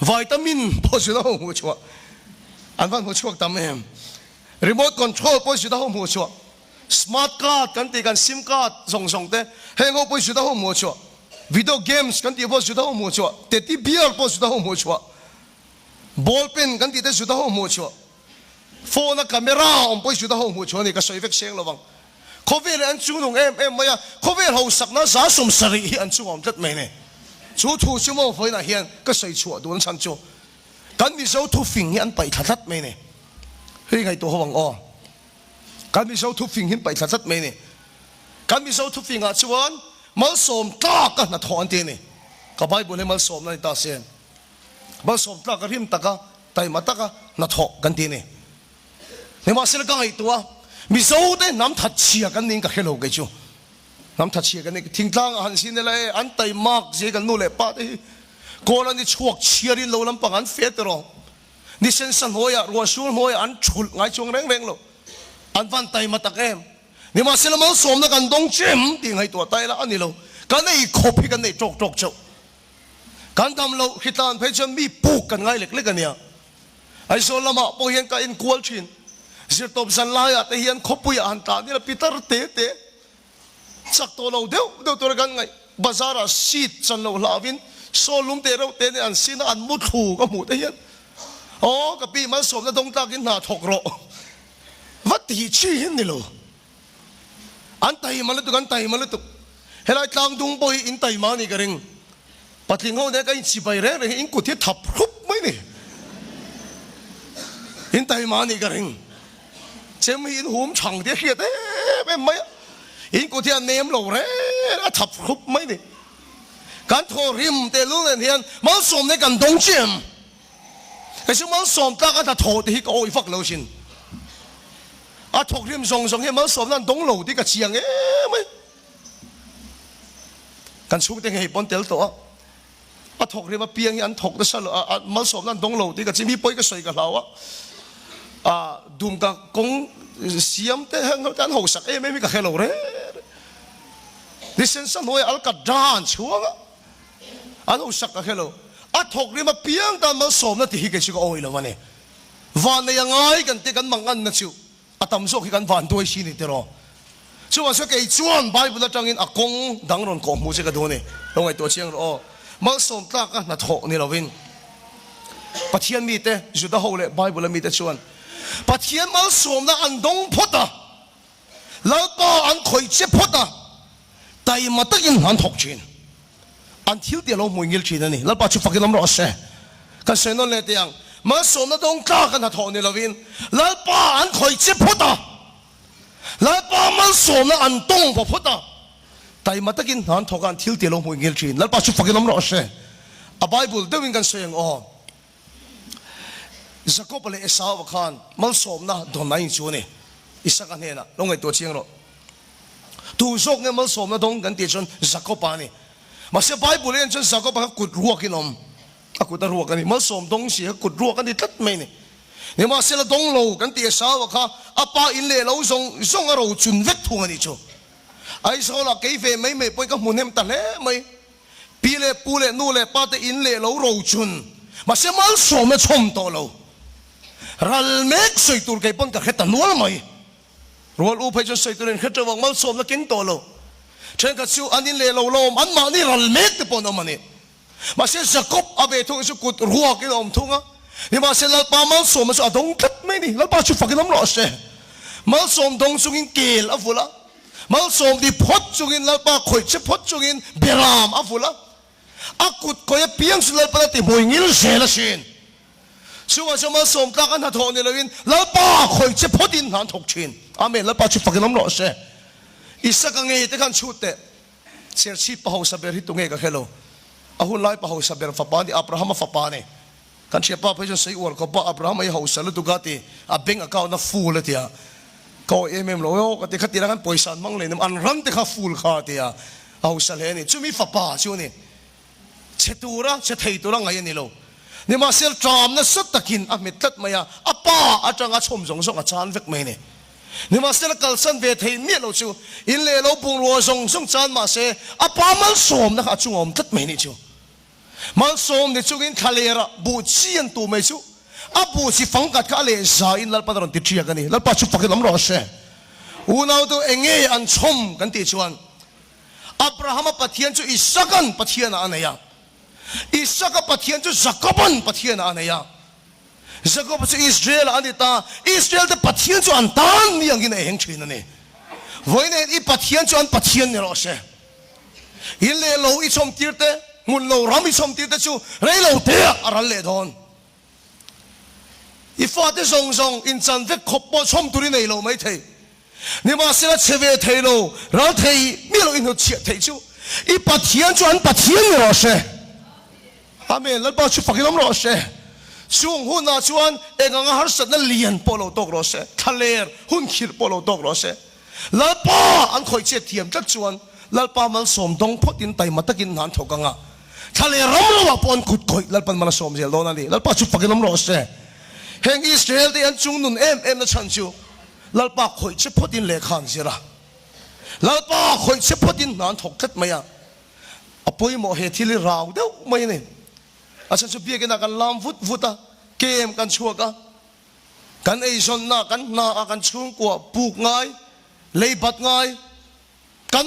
vitamin bôi sudah ho mu chua. Anh vẫn mua chuộc tầm em, remote control bôi sudah không mua chuộc, smart card kan ti kan sim card song te, hangout bôi sudah không mua chuộc, video games kan ti bôi sudah không mua chuộc, teti beer bôi sudah không mua chuộc, ball pen kan ti te sudah không mua chuộc, phone na camera ông bôi sudah không mua chuộc ni cái soi vek sáng lo bang, có vẻ là anh chú nung em mày à, có vẻ hậu sắc na giá sum sari anh chú ông rất mày nè, chú thu chú mong phải là hiện cái soi chuộc đồ anh chăn chú. Kan mi sau thu phình hiện bảy thật rất mấy nè, khi ngày tôi hoàng o, kan mi sau thu phình hiện bảy thật rất mấy nè, kan mi sau thu phình à chuan, mal som ta cái na thon tiền nè, cái bài bồ này mal som này ta xem, mal som ta cái him ta cái, tay mà ta cái na thọ cái tiền nè, nhưng mà xem cái ngày tôi, mi sau đấy nắm thật chia cái nên cái hello cái chú, nắm thật chia cái nên thỉnh thoảng anh xin lại anh tay mark gì cái nô lệ pa đấy. Cô là đi chuộc chia đi lâu lắm bằng anh phết rồi, đi sen san hoi à, ruột xuống hoi anh chul ngay chuông reng reng lo, anh van tay mà tắc em, nhưng mà xem là máu xôm nó cần đông chém thì ngay tuổi tay là anh đi lo, cái này copy cái này chọc chọc chọc, cái đam lo khi ta anh phải chân mi buộc cái ngay lệch lệch cái này, ai số là mà bao hiện cái in qual chin, giờ top san lai à, thì hiện copy anh taนี่là Peter té, chắc tôi lâu đeo tôi cái ngay, bazar à shit san lâu lao vin. So lum te rau te ne an sin an mut khu ka mu te hian cái pi mal som na dong ta kin na thok ro wat ti chi hin ni lo an tai mal tu kan tai mal tu helai tlang dung boy in tai ma ni ka ring patling ho ne ka in chi bai re in ku thi thap khup mai ni in tai ma ni ka ring chem in hum chang te khia te mai in ku thi an nem lo re a thap khup mai niกันโทรริมเตลุนเฮียนมันสมในกันดงเจียมไอ้ซึ่งมันสมตากันถ้าโทรที่ก็โอ้ยฟักเราชินอ่ะโทรริมส่งเฮียมันสมนั่นดงโหลที่กับเชียงไม่กันชุกเต็งให้ปนเตลตัวอ่ะโทรริมมาเปียงยันโทรได้ซะเลยอ่ะมันสมนั่นดงโหลที่กับจิมีปอยก็สวยกับเราอ่ะดูมกับกงเสียมเตะหังกันหัวสักไม่มีกับใครเราเลยดิฉันสั่งหน่วยอัลกัดดานชัวร์อันอุสักกับเราอัฐกเรียมาเพียงแต่มาสมนาทีกันชิวก็โอ้ยแล้ววันนี้วันนี้ยังไงกันที่กันมังอันนั่นชิวอัตมโซกันวันตัวชินิเตโรชัวร์ชัวร์ไอ้จวนไบเบิลจังอินอากงดังรอนกอมูสิกันดูนี่ลงไอ้ตัวเชียงโอ้มาสมตากันนัทกนี่เราวินปัจเจียนมีเตจุดาโฮเล่ไบเบิลมีเตชวนปัจเจียนมาสมนะอันดงพุทธะแล้วก็อันคอยเจ็บพุทธะแต่มาตั้งยินหันถกชินอันที่เดียวเราไม่เงี้ยชินนี่แล้วปัจจุบันเราไม่รู้เสียกันเสียนั่นเลยที่ยังมาสมนั่นต้องกล้ากันถกนี่เราวินแล้วป้าอันคอยเจ็บพุทธะแล้วป้ามาสมนั่นอันตรงพอพุทธะแต่มาตั้งยินหันถกอันที่เดียวเราไม่เงี้ยชินแล้วปัจจุบันเราไม่รู้เสียอ่ะไบเบิลเดี๋ยววินกันเสียงอ๋อจะก็ไปเลยเอสาวขันมาสมนั่นโดนไหนจูนี่อิสกันเนี่ยนะลงไอ้ตัวเชียงเราตัวโชคเนี่ยมันสมนะตรงกันที่จนสักก็ปานี่มาเสียไปบุเรียนจนสักก็ปากุดรัวกินอมกุดรัวกันนี่มันสมตรงเสียกุดรัวกันที่ตัดไม่นี่เนี่ยมาเสียละตรงโลกันที่สาวข้าอาปาอินเล่เราส่งเราจุนเวททวงนี่จูไอ้สาวละกี่เฟไม่ไปก็มุนเห็มตันเล่ไม่ปีเล่ปูเล่นู่เล่ปาเตอินเล่เราจุนมาเสียมันสมเนี่ยชมตัวเรารัลเมกสวยตัวกี่ปนกับเขตันนัวไหมรัวลูกไปจนใส่ตัวเองเขาจะวางมันสมแล้วกินตัวเราเช่นกับชิวอันนี้เลวโลมันมานี่รัลเมกที่ปนเอามานี่ มาเสียสกบอาเบทุงสุกุดรัวกินอมทุงอ่ะนี่มาเสียลัลปามันสมมาสุอดงกัดไม่นี่ลัลปาชุฟักกินน้ำร้อนเสียมันสมดงสุกินเกลอาฟุละมันสมดีพดสุกินลัลปาข่อยเชพดสุกินเบรามอาฟุละอากุดข่อยเปียงสุลัลปาติมวยงิลเซลเชนชัวร์จะมาสมตากันหัดทอนนี่เลยวินลัลปาข่อยเชพดินหันถกชินอาเมนลัลปาชุฟักกินน้ำร้อนเสียอิสกังเงยแต่กันชุดเตะเสียชีพพะหูสับเบริตุงเงยกับเฮโลอาหุ่นไล่พะหูสับเบริฟ้าปานี่อับราฮัมฟ้าปานี่กันเชื่อป้าเพื่อนใส่อวดก็ป้าอับราฮัมไอ้หูสัลตุกาติอับเบงอากาศน่ะฟูเลยทีอ่ะก็เอ็มโลโยก็ติขัดตีรักันป่วยสันมั่งเลยนี่อันรันติข้าฟูลขาติอ่ะหูสัลเฮนี่จู่มีฟ้าปาจู่นี่เชตูระเชทัยตัวระไงนี่โลนี่มาเสียจามน่ะสุดตะกินอ่ะมิตรมาอ่ะอ่ะป้าอาจารย์อาชมสงสงอาจารย์เวกเมนี่นี่มาเสียกัลสันเวทีเมียเราจู่อินเล่เราปุ่งรัวสงจานมาเสียอ่ะป้ามันสมนะข้าจู่อมตัดเมนี่จู่มันสมเนี่ยจู่กินทะเลระบูชีนตัวไม่จู่อ่ะบูชีฟังกัดข้าเลยสายอินลัลปาดรอนติดเชียกันนี่ลัลปาจู่ฟักกันล้ำร้อนเสียอูน่าตัวเองเงี้ยอันชมกันติดชวนอับราฮัมปะเทียนจู่อิสกันปะเทียนอันไหนอ่ะอิสกันปะเทียนจู่จักรบันปะเทียนอันไหนอ่ะจักรบันจู่อิสราเอลอันนี้ตาอิสราเอลแต่ปะเทียนจู่อันตันนี่ยังกินเองชินนี่วันนี้อีปะเทียนจู่อันปะเทียนนี่ร้อนเสียอินเล่เราอิชมตีร์เตงุนเรารามิชมตีร์เตจู่เรื่องเราเตะอะไรเล่ดอนอีฟ้าที่ส่งอินจันทร์ขบปอชมตุรินเราไม่เทนี่มาเสียเชเวเทโลเราเทมีเราอินหัวเชียเทจู่อีปะเทียนจู่อันปะเทียนนี่ร้อนเสียอาเมนแล้วป้าชุฟักกินน้ำร้อนเสียช่วงหุ่นน่ะชวนเองก็หาสัตว์นั่นเลียนปอเราตกร้อนเสียทะเลหุ่นขีดปอเราตกร้อนเสียแล้วป้าอันคอยเชียเทียมจัดชวนแล้วป้ามันสมดงพอดินไตมาตะกินหันถกงังทะเลร้อนว่าปอนขุดคอยแล้วป้ามันสมเสียโลนั่นนี่แล้วป้าชุฟักกินน้ำร้อนเสียแห่งอิสราเอลที่อันจุงนุนเอ็มนั่นฉันจู่แล้วป้าคอยเชพอดินเล็กขันเสียละแล้วป้าคอยเชพอดินหันถกกัดไหมอ่ะอภัยโมเหตุที่เราเดี๋ยวไม่เนี่ยอาจารย์จะเบียกันกันลามฟุตเกมกันชัวกันไอชนกันกันช่วงกว่าปลูกง่ายเลยบัดง่ายกัน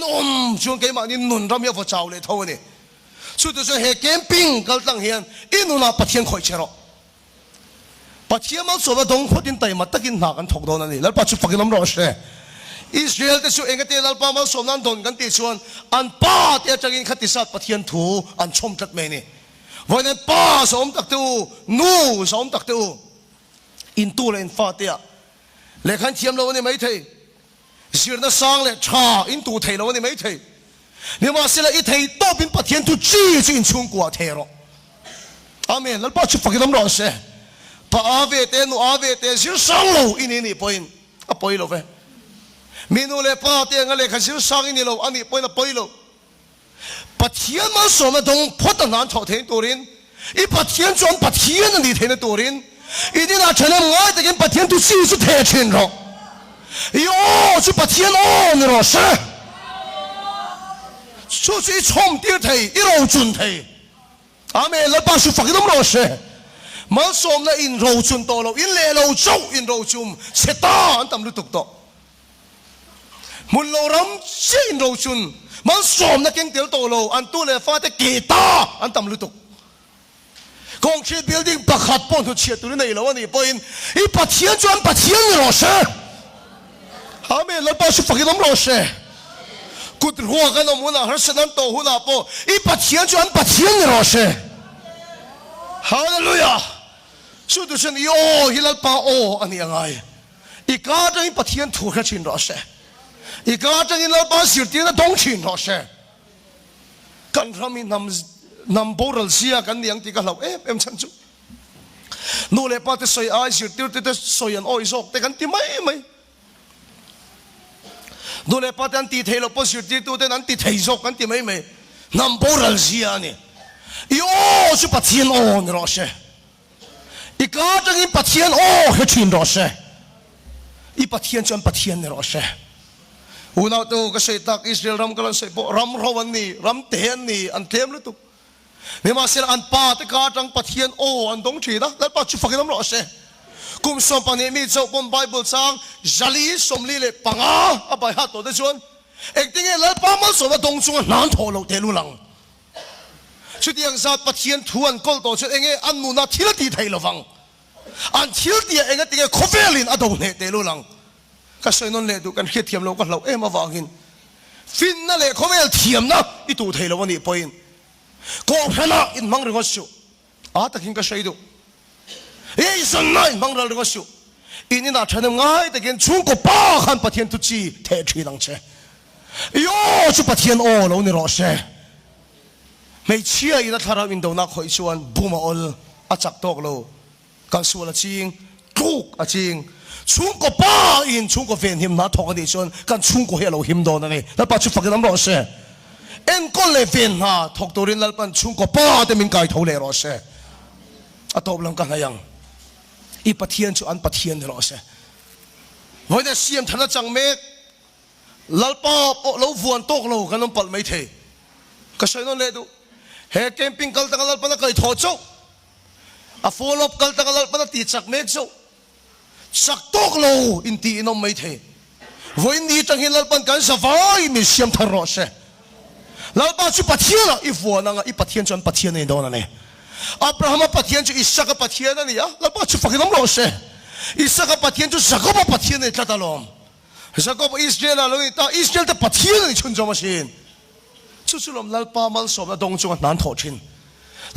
ช่วงเกมอันนี้นุนเราไม่เอาเจ้าเลยเท่านี้สุดท้ายเหตุเกมปิ้งกันตั้งเฮียนอินุนาปัทเทียนคอยเชรอปัทเทียนมันส่วนดงพอดินไตมาตะกินหากันถกโดนนั่นนี่แล้วปัจจุบันน้ำร้อนเช่อิสราเอลที่ช่วยเองก็เตะแล้วป้ามันส่วนนั้นโดนกันตีชวนอันป้าเตะจากอินขัดติสัตปัทเทียนถูอันชมจัดเมนี่วันนี้ป้าสมตักตูนูสมตักตูอินตูเลยอินฟาเตียเลขันเทียมเราวันนี้ไม่เทสิรนัสางเลยชาอินตูเทเราวันนี้ไม่เทนี่มาเสียละอิเทต้บินปะเทียนตูจีจินชุงกัวเทโรอาเมนแล้วป้าชุบฟักน้ำร้อนเสียป้าอาเวเตนูอาเวเตสิรสางเราอินี่ปอยน์อ่ะปอยเราเว้มีนูเลยป้าเตียงเลยขันสิรสางอินี่เราอันนี้ปอยน์ปอยเราปะเทียนมันสมดงพอดนานถอดเทนตัวรินอีปะเทียนจวนปะเทียนนี่เทนตัวรินอีนี่น่าเชื่อง่ายแต่กินปะเทียนตัวซีสุดเทชินหรอกอีโอ้ชุปะเทียนโอ้นี่หรอเช่ชุดอีชมตีเทอีเราจุนเทอาเมนแล้วป้าชุฟักน้ำร้อนเช่มันสมนะอินเราจุนโตเราอินเล่เราเจ้าอินเราจุมเสตาอันตำลุตุกโตมุนเรารำเช่อินเราจุนมันสมนะเก่งเตียวโตโลอันตู้เลยฟ้าแต่กีตาอันตำลุตุกกองชีบิลดิ้งประคัดปนทุเชียตุนในแล้ววันนี้ปอยน์อีปะเทียนจวนปะเทียนนี่หรอเช่ฮาเมนแล้วป้าชุฟักน้ำร้อนเช่กุดหัวกันน้ำมันหาสนันโตหุ่นอาโปอีปะเทียนจวนปะเทียนนี่หรอเช่ฮาเลลูยาสุดท้ายโอ้ฮิลป้าโออันนี้ยังไงอีกาจะอีปะเทียนถูกชินหรอเช่อีกาจะอินเราบ้านสิทธิ์นั้นต้องชินหรอเช่กันรามีนำโบราณเสียกันอย่างที่กันเราเอ็มฉันจูนู่นเลยป้าที่สวยไอสิทธิ์ที่สวยอันอ้อยซอกแต่กันที่ไม่นู่นเลยป้าที่อันที่เทลป้าสิทธิ์ที่นั้นที่เทซอกกันที่ไม่นำโบราณเสียนี่โย่ชุบปะเทียนโอ้นี่หรอเช่อีกาจะอินปะเทียนโอ้เฮชินหรอเช่อีปะเทียนจนปะเทียนนี่หรอเช่อุณาตัวก็เสยตักอิสราเอลรำกันเลยพอรำรวันนี้รำเทียนนี่อันเทียมเลยตุกนี่มาเสียอันป้าตะการจังปะเทียนโออันตรงชีนะแล้วป้าชุฟักน้ำร้อนเสกุมสมปนิมิเจ้าบนไบเบิลสังจารีสมลีเลยปังอาไปฮัตโตเดชวนเอกติงเอแล้วป้ามันสมว่าตรงจงนั้นโถเราเทลุลัง ชุดยังซาดปะเทียนทวนกอลโตชุดเองอันนูนาทิลตีไทยละฟังอันทิลตีเองติเกคอฟเฟลินอดงเนเตลุลังก็ใส่นนเลดูกันเขียดเทียมเราก็เรามาวางหินฟินนั่นแหละคอฟเฟลเทียมนะอีตูไทยละวันนี้พอยน์ก็เพลาอินมังเรื่องสุตะกินก็ใส่ดูสันน่ะอินมังเรื่องสุอินน่าฉันง่ายแต่กินชุ่มก็ป้าขันปะเทียนตุจีเทชีลังเชโย่ชุปะเทียนโอเรานี่รอเชไม่เชื่ออินทาราวินโดนักหอยชวนบูมาอลอาจักตอกโลกันส่วนละจริงทุกจริงชุ่มก็ป้าอินชุ่มก็เฟนหิมนัดทอกกันดิชวนกันชุ่มก็เฮลโลหิมโดนนี่แล้วปัจจุบันน้ำรอเชเอ็นก็เลยเฟนฮะทอกตัวรินแล้วปันชุ่มก็ป้าแต่มินไก่เท่าเลยรอเชอะตบลังกันยังอีปะเทียนชวนปะเทียนรอเชวันนี้เสียมธนจังเมกลัลป้าเราวนตกเรากันน้ำปัลไม่เทก็ใช่นั่นเลยดูเฮแคมปิ้งกัลตังลัลปันก็ไอ้ทอดโจอะฟอลล์กัลตังลัลปันตีจักเมกโจจักตกเราอินตีน้องไม่เทวันนี้จังเห็นลัลปันกันสบายมีเสียมทารอเชลัลป้าชุปะเทียนอีวนนั่งอีปะเทียนชวนปะเทียนนี่โดนนั่นเองอับราฮัมปะเทียนจูอิสระปะเทียนนั่นนี่ลัลป้าชุฟักน้ำรอเชอิสระปะเทียนจูจักรปะเทียนนี่จัตตาลอมจักรอิสราเอลเราเนี่ยตาอิสราเอลแต่ปะเทียนนี่ชุนจอมาชินชุลมลัลป้ามันสมนะดงจุงนั้นทอชิน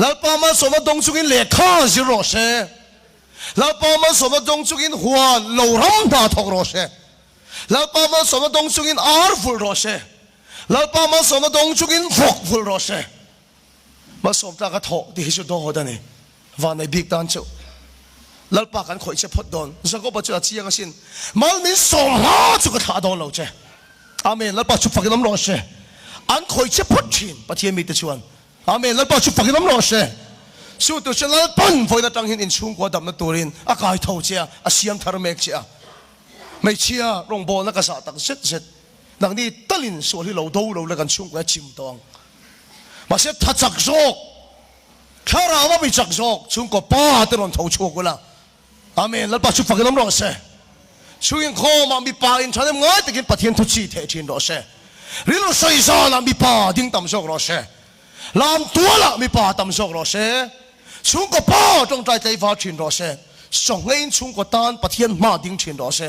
ลัลป้ามันสมนะดงจุงินเล็กข้าสิรอเชลัลป้ามันสมนะดงจุงินหัวโลรัมดาทอกรอเชลัลป้ามันสมนะดงจุงินอาร์ฟุลรอเชลัลป้ามันสมนะดงจุงินฟอกฟุลรอเชมาสมตากระทอที่สุดโดดนี่วันในบิ๊กตันจูลัลป้ากันคอยเช็ดพดโดนสักก็ปัจจุบันเชียงสินมันมีสองหาจุกระทาโดนเราเจอาเมนลัลป้าชุบฝักน้ำรอเชอันคอยเช็ดพดชินปะเทียนมีแต่ชวนอาเมนลัลป้าชุบฝักน้ำรอเชสู้ตัวฉันลัลปันไฟนัดจังหินอินชุ่มกว่าดำนัดตัวรินอากาศเท่าเจ้าอาเซียมทาร์เมกเจ้าไม่เชื่อลงบอลนักษาตักเสร็จดังนี้ตั้งลินส่วนที่เราดูเราเล่กันชุ่มกว่าชิมตองมาเสร็จทัดจักโจกถ้าเราไม่ไปจักโจกชุ่มก็ป้าแต่เราเท่าโชกกูละอาเมนลัลป้าชุบฝักน้ำรอเชช่วยยังโคมามีป่าอินฉันยังไงแต่กินปะเทียนทุชีเทชินรอเชริโลไซซานะมีป่าดิ้งต่ำโชกรอเชลามตัวละมีป่าต่ำโชกรอเชชุ่มก็ป้าจงใจใจฟ้าชินรอเชส่งเงินชุ่มก็ตานปะเทียนมาดิ้งชินรอเช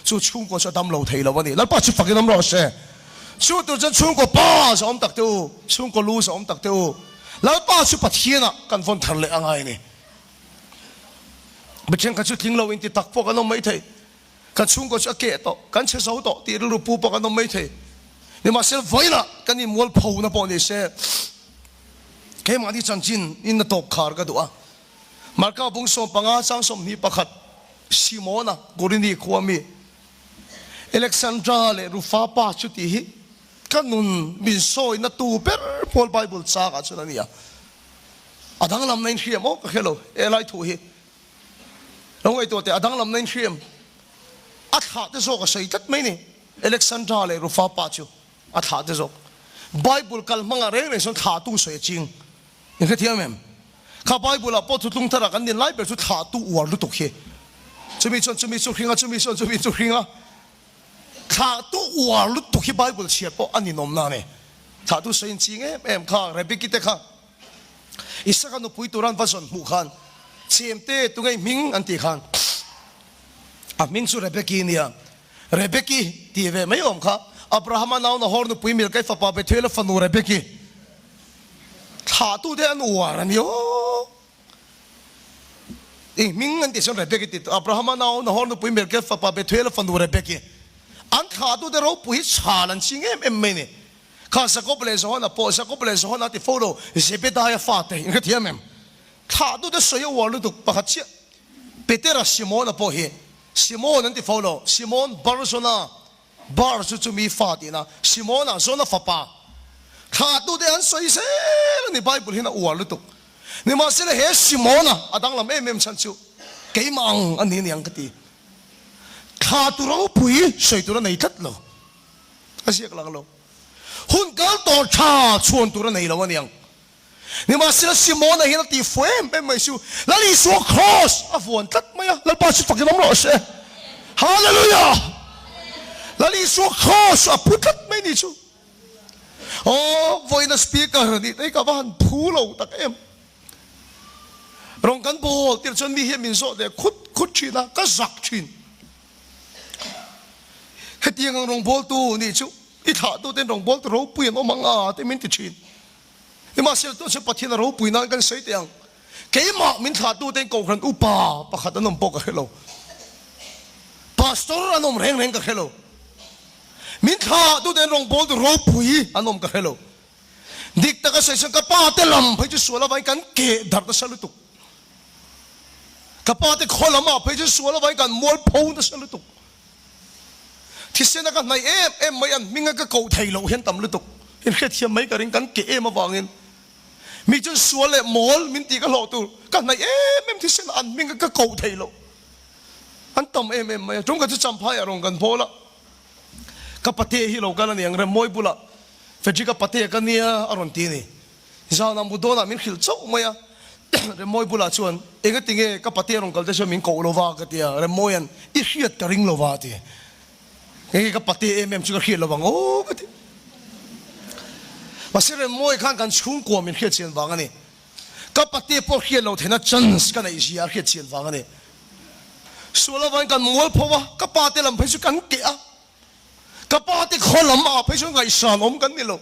จู่ชุ่มก็จะดำเหลาเทละวันนี้ลัลป้าชุบฝักน้ำรอเชช่วยตัวฉันชุ่มก็ป้าสมตักตัวชุ่มก็รู้สมตักตัวลัลป้าชุบปะเทียนอ่ะกันฝนทะเลอะไรนี่ไม่ใช่กันชุดทิ้งเราอินติตักพวกกันน้องไม่เทกันชุ่มก็จะเกะต่อกันเชสเอาต่อตีรูปูปกันน้องไม่เทนี่มาเซลไฟละกันนี่มัวพูนะปอนนี่เซ่แค่มาที่จันจินอินนตกขาร์กันตัวมาร์ก้าบุ้งสมปังอาสังสมนี่ประคัดซิโมนะกุรินีความีอเล็กซานดราเลรูฟาปาชุติฮิกันนุนมินโซอินตูเปอร์พอลไบเบิลซากาชุนันนี่อะดังลำในเชียมโอ้ก็เฮลโลเอไลทูฮิลงไอตัวแต่อะดังลำในเชียมอัฐาเตโซก็ใส่จัดไหมนี่อเล็กซานดราเลรูฟาปาชูอัฐาเตโซไบเบิลกัลมังอะไรเนี่ยส่วนขาตู้สวยจริงยังแค่เทียมเองข้าไบเบิลอะพอทุลุงทารักันนี่ไล่ไปสุดขาตู้อวดลุตุกเฮจะมีส่วนขิงอ่ะจะมีส่วนขิงอ่ะขาตู้อวดลุตุกเฮไบเบิลเชียร์ปออันนี้นมนาเนี่ยขาตู้สวยจริงเอ็มข้าเรบิกิเตข้าอิสระกันนุปุยตุรันฟัสนมุขันเชียมเต้ตุงไงมิงอันตีขันอ่ะมิงสุเรเบกิเนี่ยเรเบกิที่เวไม่ยอมข้าอับราฮัมน่าหน้าฮอร์นุปุยมิลไกฟ้าป่าเบเทลฟันูเรเบกิขาตู้เดนอวดนี่โอ้มิงอันที่ส่วนเรเบกิติดอับราฮัมน่าหน้าฮอร์นุปุยมิลไกฟ้าป่าเบเทลฟันูเรเบกิอันขาตู้เดเราปุยชาลันชิงเอ็มไม่เนี่ยข้าสกุบเลสฮอนะพอสกุบเลสฮอนะที่ฟอลโล่เซเปดายฟาเตยังเทียมเอ็มขาตู้เดสวยวัวลุตุปะขัดเชี่ยเปเตอร์ซิโมนะพอเฮซิโมนั่นที่ฟอลโล่ซิโมนบาร์โซนาบาร์สุจุมีฟาดีนะซิโมนะโซนาฟาปาขาตู้เดอันสวยเซ่นี่ไบเบิลเห็นนะวัวลุตุนี่มาเสร็จเฮซิโมนะอะดังลำเอ็มฉันชูเกี่ยมังอันนี้เนี่ยกันตีขาตู้เราปุยสวยตัวนั้นไหนทัดโลอาเซียกลังโลหุ่นกัลต่อชาชวนตัวนั้นไหนละวันยังนี่มาเสียซิโมนะเห็นตีเฟมเป็นไม่ชูแล้วลีสวครอสอ่ะฝนตัดไหมอ่ะแล้วป้าชุดฝักน้ำร้อนเช่ฮาเลลูยาแล้วลีสวครอสอ่ะพุทธัดไม่นี่ชู โอ้ไว้นะสปีกเกอร์นี่ไอ้กับบ้านผู้เราตะเอ็มรองกันโบเดี๋ยวฉันมีเฮมินโซเดี๋ยวคุดชินะก็สักชินเฮตียงรองโบตูนี่ชูอีถาตัวเต็นรองโบตัวเราปุยนอมังอาเต็มมินติชินอีมาเสียตัวฉันปะเทียนเราปุยนั่งกันเสียเตียงเกี่ยมามินถาตัวเต็นโกขันอุปาปะขัดนมปกกับเฮโลพาสตอร์อนมเร่งกับเฮโลมินถาตัวเต็นรองโบตัวเราปุยอนมกับเฮโลดิกตะก็ใส่สังกป้าเตลัมไปจะสวละไว้กันเกะดับตะสลุตุกกป้าเตขอละมาไปจะสวละไว้กันมวลพูนตะสลุตุกที่เส้นกันในเอ็มไม่อันมิงก็เกาไทยเราเห็นตำลุตุกเห็นแค่เทียมไม่กันกันเกะมาวางเงินมีจนสวละมอลมินตีก็หล่อตัวกันในเอ็มที่เส้นอันมิงก็เกาไทยเราอันตำไม่ตรงกันจะจำพายอารมณ์กันพอละกับปะเทฮิโลกันนี่ยังเริ่มมวยบุละเฟจิกับปะเทกันเนี่ยอารมณ์ตีนี่จานามุดโดนามินขิลโจ้ไม่อะเริ่มมวยบุละชวนเองก็ติงกับปะเทอารมณ์กันจะชวนมินโกโลวากันเนี่ยเริ่มมวยอันอีเขียดกระริงโลวาตีเองกับปะเทชุกเขียดโลวังโอ้กันตีมาเสียเริ่มมวยข้างกันชุ่มกว่ามินเขียดเชียนวังกันนี่กับปะเทพอเขียดเราเท่านั้นจันส์กันไอ้เสียเขียดเชียนวังกันนี่ส่วนละวันกันมวยเพราะว่ากับปะเทลำไปชุกันเกะกับป้าที่คนละมาไปช่วยกันสานอมกันนี่ลูก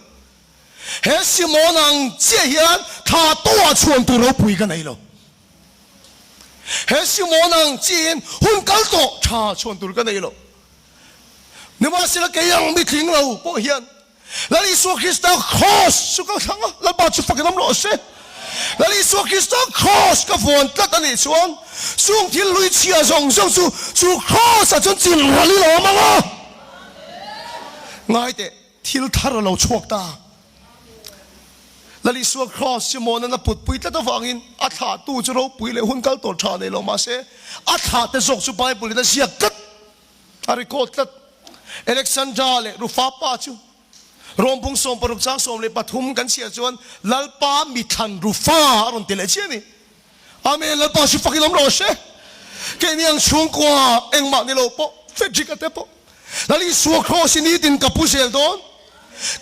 เฮ้ยสิโมนังเจียยันท่าตัวชวนตัวเราปุยกันไหนลูกเฮ้ยสิโมนังจีนหุ่นกันโตท่าชวนตัวกันไหนลูกนี่ว่าสิละแกยังไม่ทิ้งเราพ่อเฮียนแล้วอิสุคริสต์ครอสสุกทั้งแล้วบาดจุดฟักน้ำร้อนเสแล้วอิสุคริสต์ครอสกับฝนตัดอันนี้ชวนส่งที่ลุยเชียร์ส่งสู่ครอสจนจีนรันลี่หล่อมั้งอ่ะง่ายแต่ทิลทาร์เราชกตาแล้วลิสวครอสชิโมนันปุตปุยแต่ตัวฟังอินอัฐาตูจะเราปุยเลยหุ่นกัลตัวชาในเรามาเสอัฐาแต่ส่งสุภาพบุรุษนั่นเสียกัดอะไรก็ตัดเอเล็กซานดราเลยรูฟ้าป้าจูรวมพุงส่งปรุกจ้างส่งเลยปฐุมกันเสียจวนลัลปามิทันรูฟ้าอารมณ์เตลเชียนี่อเมลัลปาชิฟักอิลมโรเช่แค่นี้ยังชุ่มกว่าเอ็งมาในโลกปะเฟจิกาเตปะแล้วอีสัวครอสินี่ดินกับผู้เสียโดน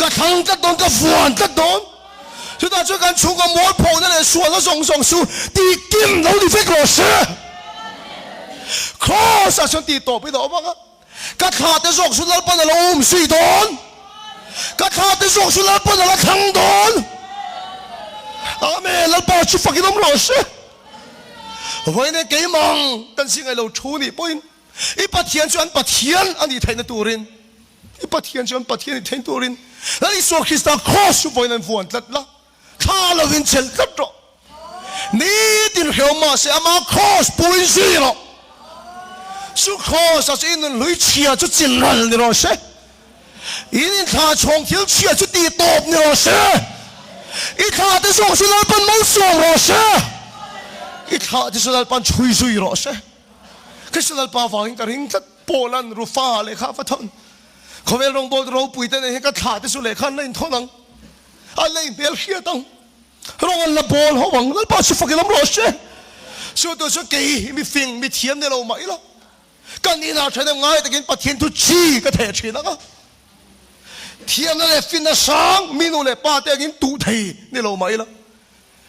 กับทั้งตัดโดนกับฝนตัดโดนสุดท้ายช่วยกันชูกับมอดโผล่นั่นแหละส่วนแล้วส่งสู้ตีกิมเราดิเฟกโรเช่ครอสอาชนตีโตไปต่อบ้างกับขาดแต่ส่งสุดแล้วปนเราอุ้มสีโดนกับขาดแต่ส่งสุดแล้วปนเราขังโดนอาเมนแล้วปาชิฟักินน้ำโรเช่ไว้ในเกมมังกันสิ่งไอเราชูนี่ปุ่นอีปะเทียนชวนปะเทียนอันนี้ไทยนตัวรินอีปะเทียนชวนปะเทียนไทยตัวรินแล้วอีสุคริสต์ครอสสุบอยนันฟวนตัดละข้าเราวินเชลตัดละนี่ดินเขียวมาเสียมาครอสปุยซีละสุครอสอาจจะอินลุยเชียจุดจินรันนี่เราเช่อินท่าชงทิลเชียจุดตีตบนี่เราเช่อีท่าที่ส่งสุนัขปันมันส่งเราเช่อีท่าที่สุนัขปันช่วยซุยเราเช่คริสตัลปาฟังกันหิงทัดโปลันรูฟ้าเลยครับฟัทนเขาเวลลงบอลเราปุยแต่ในเหตุการณ์ที่สุดเลยขันเล่นเท่านั้นอะไรเบลเชียตังรองอันละบอลเขาหวังแล้วป้าชิฟักกันน้ำร้อนเช่ส่วนตัวช่วยกี่มีฟิงมีเทียมในเราไหมล่ะกันนี่น่าใช้ได้ง่ายแต่กินปะเทียนทุชีก็เทชีนะก็เทียมนั่นแหละฟินนะสังมีนู่นแหละป้าแต่กินตูไทยในเราไหมล่ะ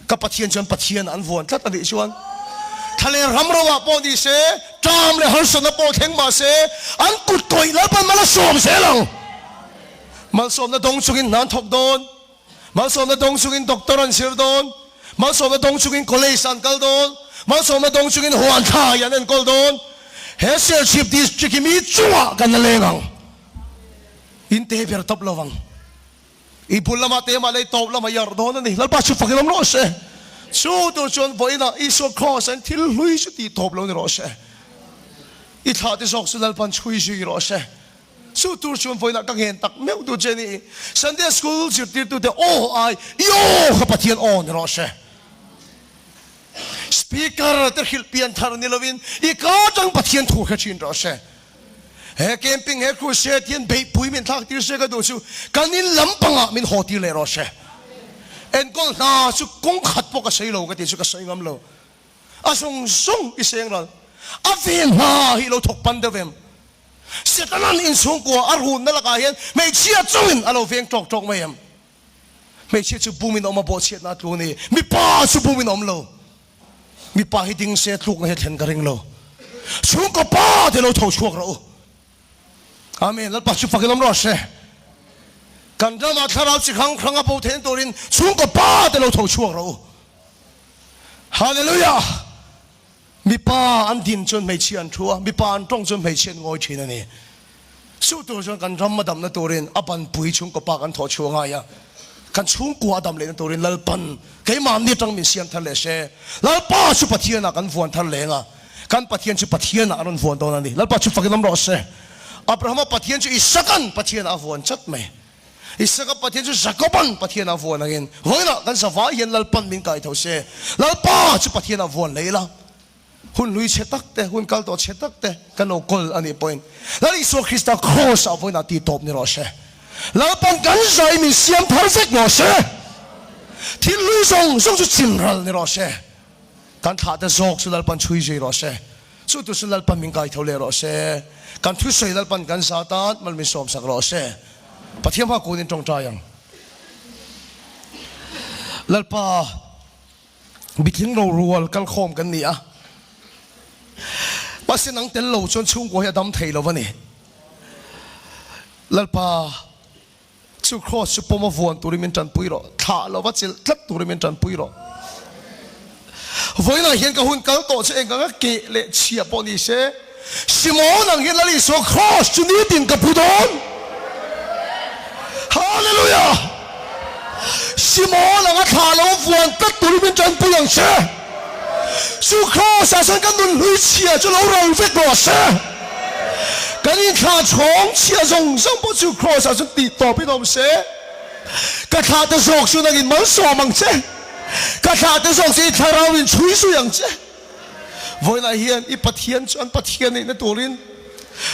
กับปะเทียนชวนปะเทียนอันฟวนทัดอันนี้ชวนทะเลรำระวะปอดีเสจามเลยฮัลสนปอเข่งมาเสอันกุดตัวแล้วมันมาละสวมเสลังมันสวมนะดงสุกินนันทบโดนมันสวมนะดงสุกินด็อกเตอร์อันเสียโดนมันสวมนะดงสุกินคอลเลจสันกัลโดนมันสวมนะดงสุกินหัวท่ายันเอ็นกอลโดนเฮเซลชิปดิสจิกิมีจั่วกันนั่นเองอินเตเปียร์ทับระวังอีบุลละมาเตมาเลยตบละมายาร์โดนนี่แล้วป้าชุฟักน้ำร้อนเสสู้ตัวชนไว้นะอีสุครอสันที่ลุยสุดที่ทบลงในรถเช่อีท่าที่สองสุดแล้วปันช่วยช่วยรถเช่สู้ตัวชนไว้นะกังเห็นตักเมื่อตัวเจนี่สันเดย์สกูลจุดที่ตัวเดียวโอ้ไอโย่ขับปะเทียนอ่อนในรถเช่สปีกเกอร์ที่ฮิลเปียนทาร์นิลวินอีกาจังปะเทียนถูกขึ้นรถเช่เฮแคมปิ้งเฮครูเช่ที่เบย์ปุยมินทักที่เช่ก็ดูสู้กันนี่ลำปังอ่ะมินโฮตีเลยรถเช่เอ็นก็น่าสุกงขัดพวกกระใสโลก็ตีสุกกระใสงามโลอาส่งอีเสียงเราอาเวียนน่าฮิโลทกปันเดวิมเสร็จนั้นอินส่งกัวอารุณนั่นละกันเห็นไม่เชื่อจุนอาโลเวียงจอกไม่ยำ ไม่เชื่อจะปูมินออกมาบอกเชียนาตัวนี้มีป้าจะปูมินอมโลมีป้าให้ดิ้งเสียลูกให้เห็นกระเริงโลช่วงก็ป้าเดี๋ยวเราถูกช่วงเราอาเมนแล้วป้าจะฟังกันน้ำรอดเสียกันจะมาถ้าเราสิครั้งกับโบเทนตัวนี้ช่วงก็ป้าเดี๋ยวเราถูกช่วงเราฮาเลลูยามีป้าอันดินจนไม่เชียนชัวมีป้าอันตรงจนไม่เชียนงอยชีนั่นนี่สู้ตัวจนกันรำมาดำนั่นตัวนี้อับันปุยช่วงก็ป้ากันถูกช่วงไงอะกันช่วงกัวดำเลยนั่นตัวนี้ลัลปันใครมาเนี่ยจังมีเสียงทะเลเช่ลัลป้าชุบปะเทียนกันฟันทะเลงอ่ะกันปะเทียนชุบปะเทียนกันฟันตัวนั้นนี่ลัลป้าชุบฟังกันน้ำร้อนเช่อับราฮัมปะเทียนชุอิสกันปะเทียนฟันชัดไหมอิสกันปะเทียนชุจักรบันปะเทียนฟันนั่นเฮ้ยนะกันสวายเห็นลัลปันมินกายเท่าเช่ลัลป้าชุบปะเทียนฟันเลยละหุ่นลุยเชตักเตหุ่นกัลตัวเชตักเตกันโอกลอันนี้พอยน์แล้วอิสุคริสต์ครอสเอาพอยน์นาทีตบนี่ร้อนเช่แล้วปันกันใจมีเสียง perfect หน่อยเช่ที่ลุยส่งจุดจิมรัลนี่ร้อนเช่กันถ้าแต่จอกสุดแล้วปันช่วยใจร้อนเช่สุดตัวสุดแล้วปันมิงกายเท่าเลยร้อนเช่กันทุกสิ่งแล้วปันกันซาตานมันมีสมสักร้อนเช่ปะเทียมพากูนี่ตรงใจยังแล้วป้าบิดทิ้งเรารัวกันโคมกันนี่อ่ะว่าสิ่งนั้นเต็มโลจนชุ่มกว่าจะดำเทเราวันนี้แล้วป้าชุกครอสชุบปมวันตัวนี้มันจันปุยหรอถ้าเราว่าจะทัดตัวนี้มันจันปุยหรอวันนั้นเห็นกับหุ่นกันโตเชงกันก็เกะเละเชียบปนิเช่สิโมนังเห็นแล้วลิโซครอสจุนี้ดินกับผู้ดอนฮาเลลูยาสิโมนังก็ถ้าเราวันทัดตัวนี้มันจันปุยอย่างเช่ชุกครอสสังกันนุนลุยเชียจะเราเวกหรอเช่กันยิ่งขาดช่องเชียร์ส่งสังปจุครอสสันติต่อพี่น้องเสกขาดแต่ส่งสุนักินมันสวมังเสกขาดแต่ส่งสิทาราวินช่วยสุยังเสวันนั้นเฮียนอีปะเทียนจนปะเทียนในตัวริน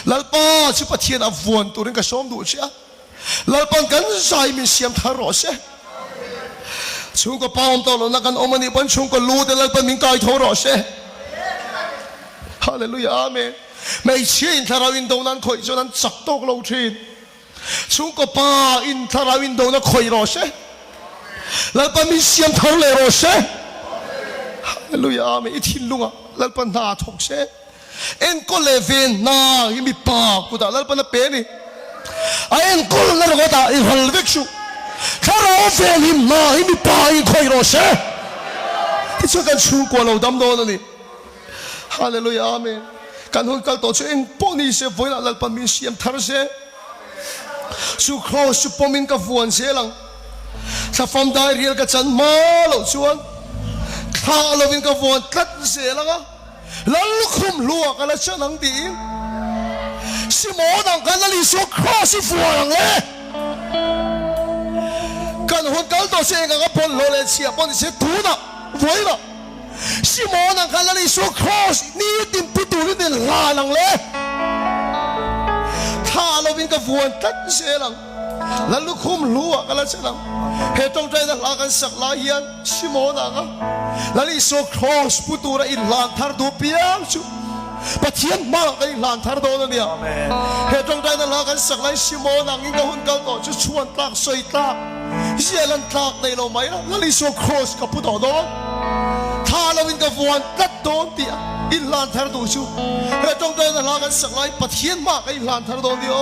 แล้วป้าชิปะเทียนอฟวนตัวรินก็ซ้อมดูเชียแล้วปันกันใจมีเสียงทารอเสช่วงก็ป้าอมตลอดนักกันอมันนี่ปันช่วงก็รู้แต่แล้วปันมิงกายทารอเสฮาเลลูยาอาเมนไม่เชื่ออินทราวินโดนั้นคอยจนนั้นจักตกเราทีช่วงก็ป้าอินทราวินโดนั้นคอยรอเช่แล้วปันมีเสียงทะเลรอเช่ฮาเลลูยาอาเมนอิทิลุงอ่ะแล้วปันนาทกเช่เอ็นก็เลวินนาอิมีป้ากูตาแล้วปันน่ะเป็นนี่ไอ้เอ็นก็นั่นก็ตาอิฮัลเวกชูถ้าเราเฟนหิมนาอิมีป้าอิคอยรอเช่ที่ช่วยกันชูกว่าเราดำโดนนี่ฮาเลลูยาอาเมนกันหุ่นกันตัวเองปนิเสฟอยล์ลัลปันมิเสียมทาร์เสสุครอสุปมินกับฟวนเสลังถ้าฟังได้เรียลกันจันมาแล้วชวนข้าเราวินกับฟวนตัดเสลังอ่ะแล้วลุกขึ้นลัวกันแล้วฉันหังดีสิโมนังกันแล้วลิสุครอสิฟวนเลยกันหุ่นกันตัวเองกับพลโลเลเซียปนิเสตูน่ะฟอยล์สิโมนังกันแล้วลิสุครอสนี่ติมปิตูนี่ติลานังเลยถ้าเราวินกับฟวนตัดเสลังแล้วลุกขึ้นลัวกันแล้วฉันหังเหตุตรงใจนั้นลากันสักลายยันสิโมนังอ่ะแล้วลิสุครอสปิตูระอินลานทาร์ดูเปียงชูปะเทียนมากไอ้ลานทาร์โดนั่นเนี่ยเหตุตรงใจนั้นลากันสักลายสิโมนังยิ่งกับหุ่นกันต่อจะชวนตักสวยตักเสียลันตักในเราไหมล่ะแล้วลิสุครอสกับผู้ต่อโดนถ้าเราวินกับฟวนตัดโดนเตียอินลานทาร์ดูชูเหตุตรงใจนั้นลากันสักลายปะเทียนมากไอ้ลานทาร์โดเนี่ย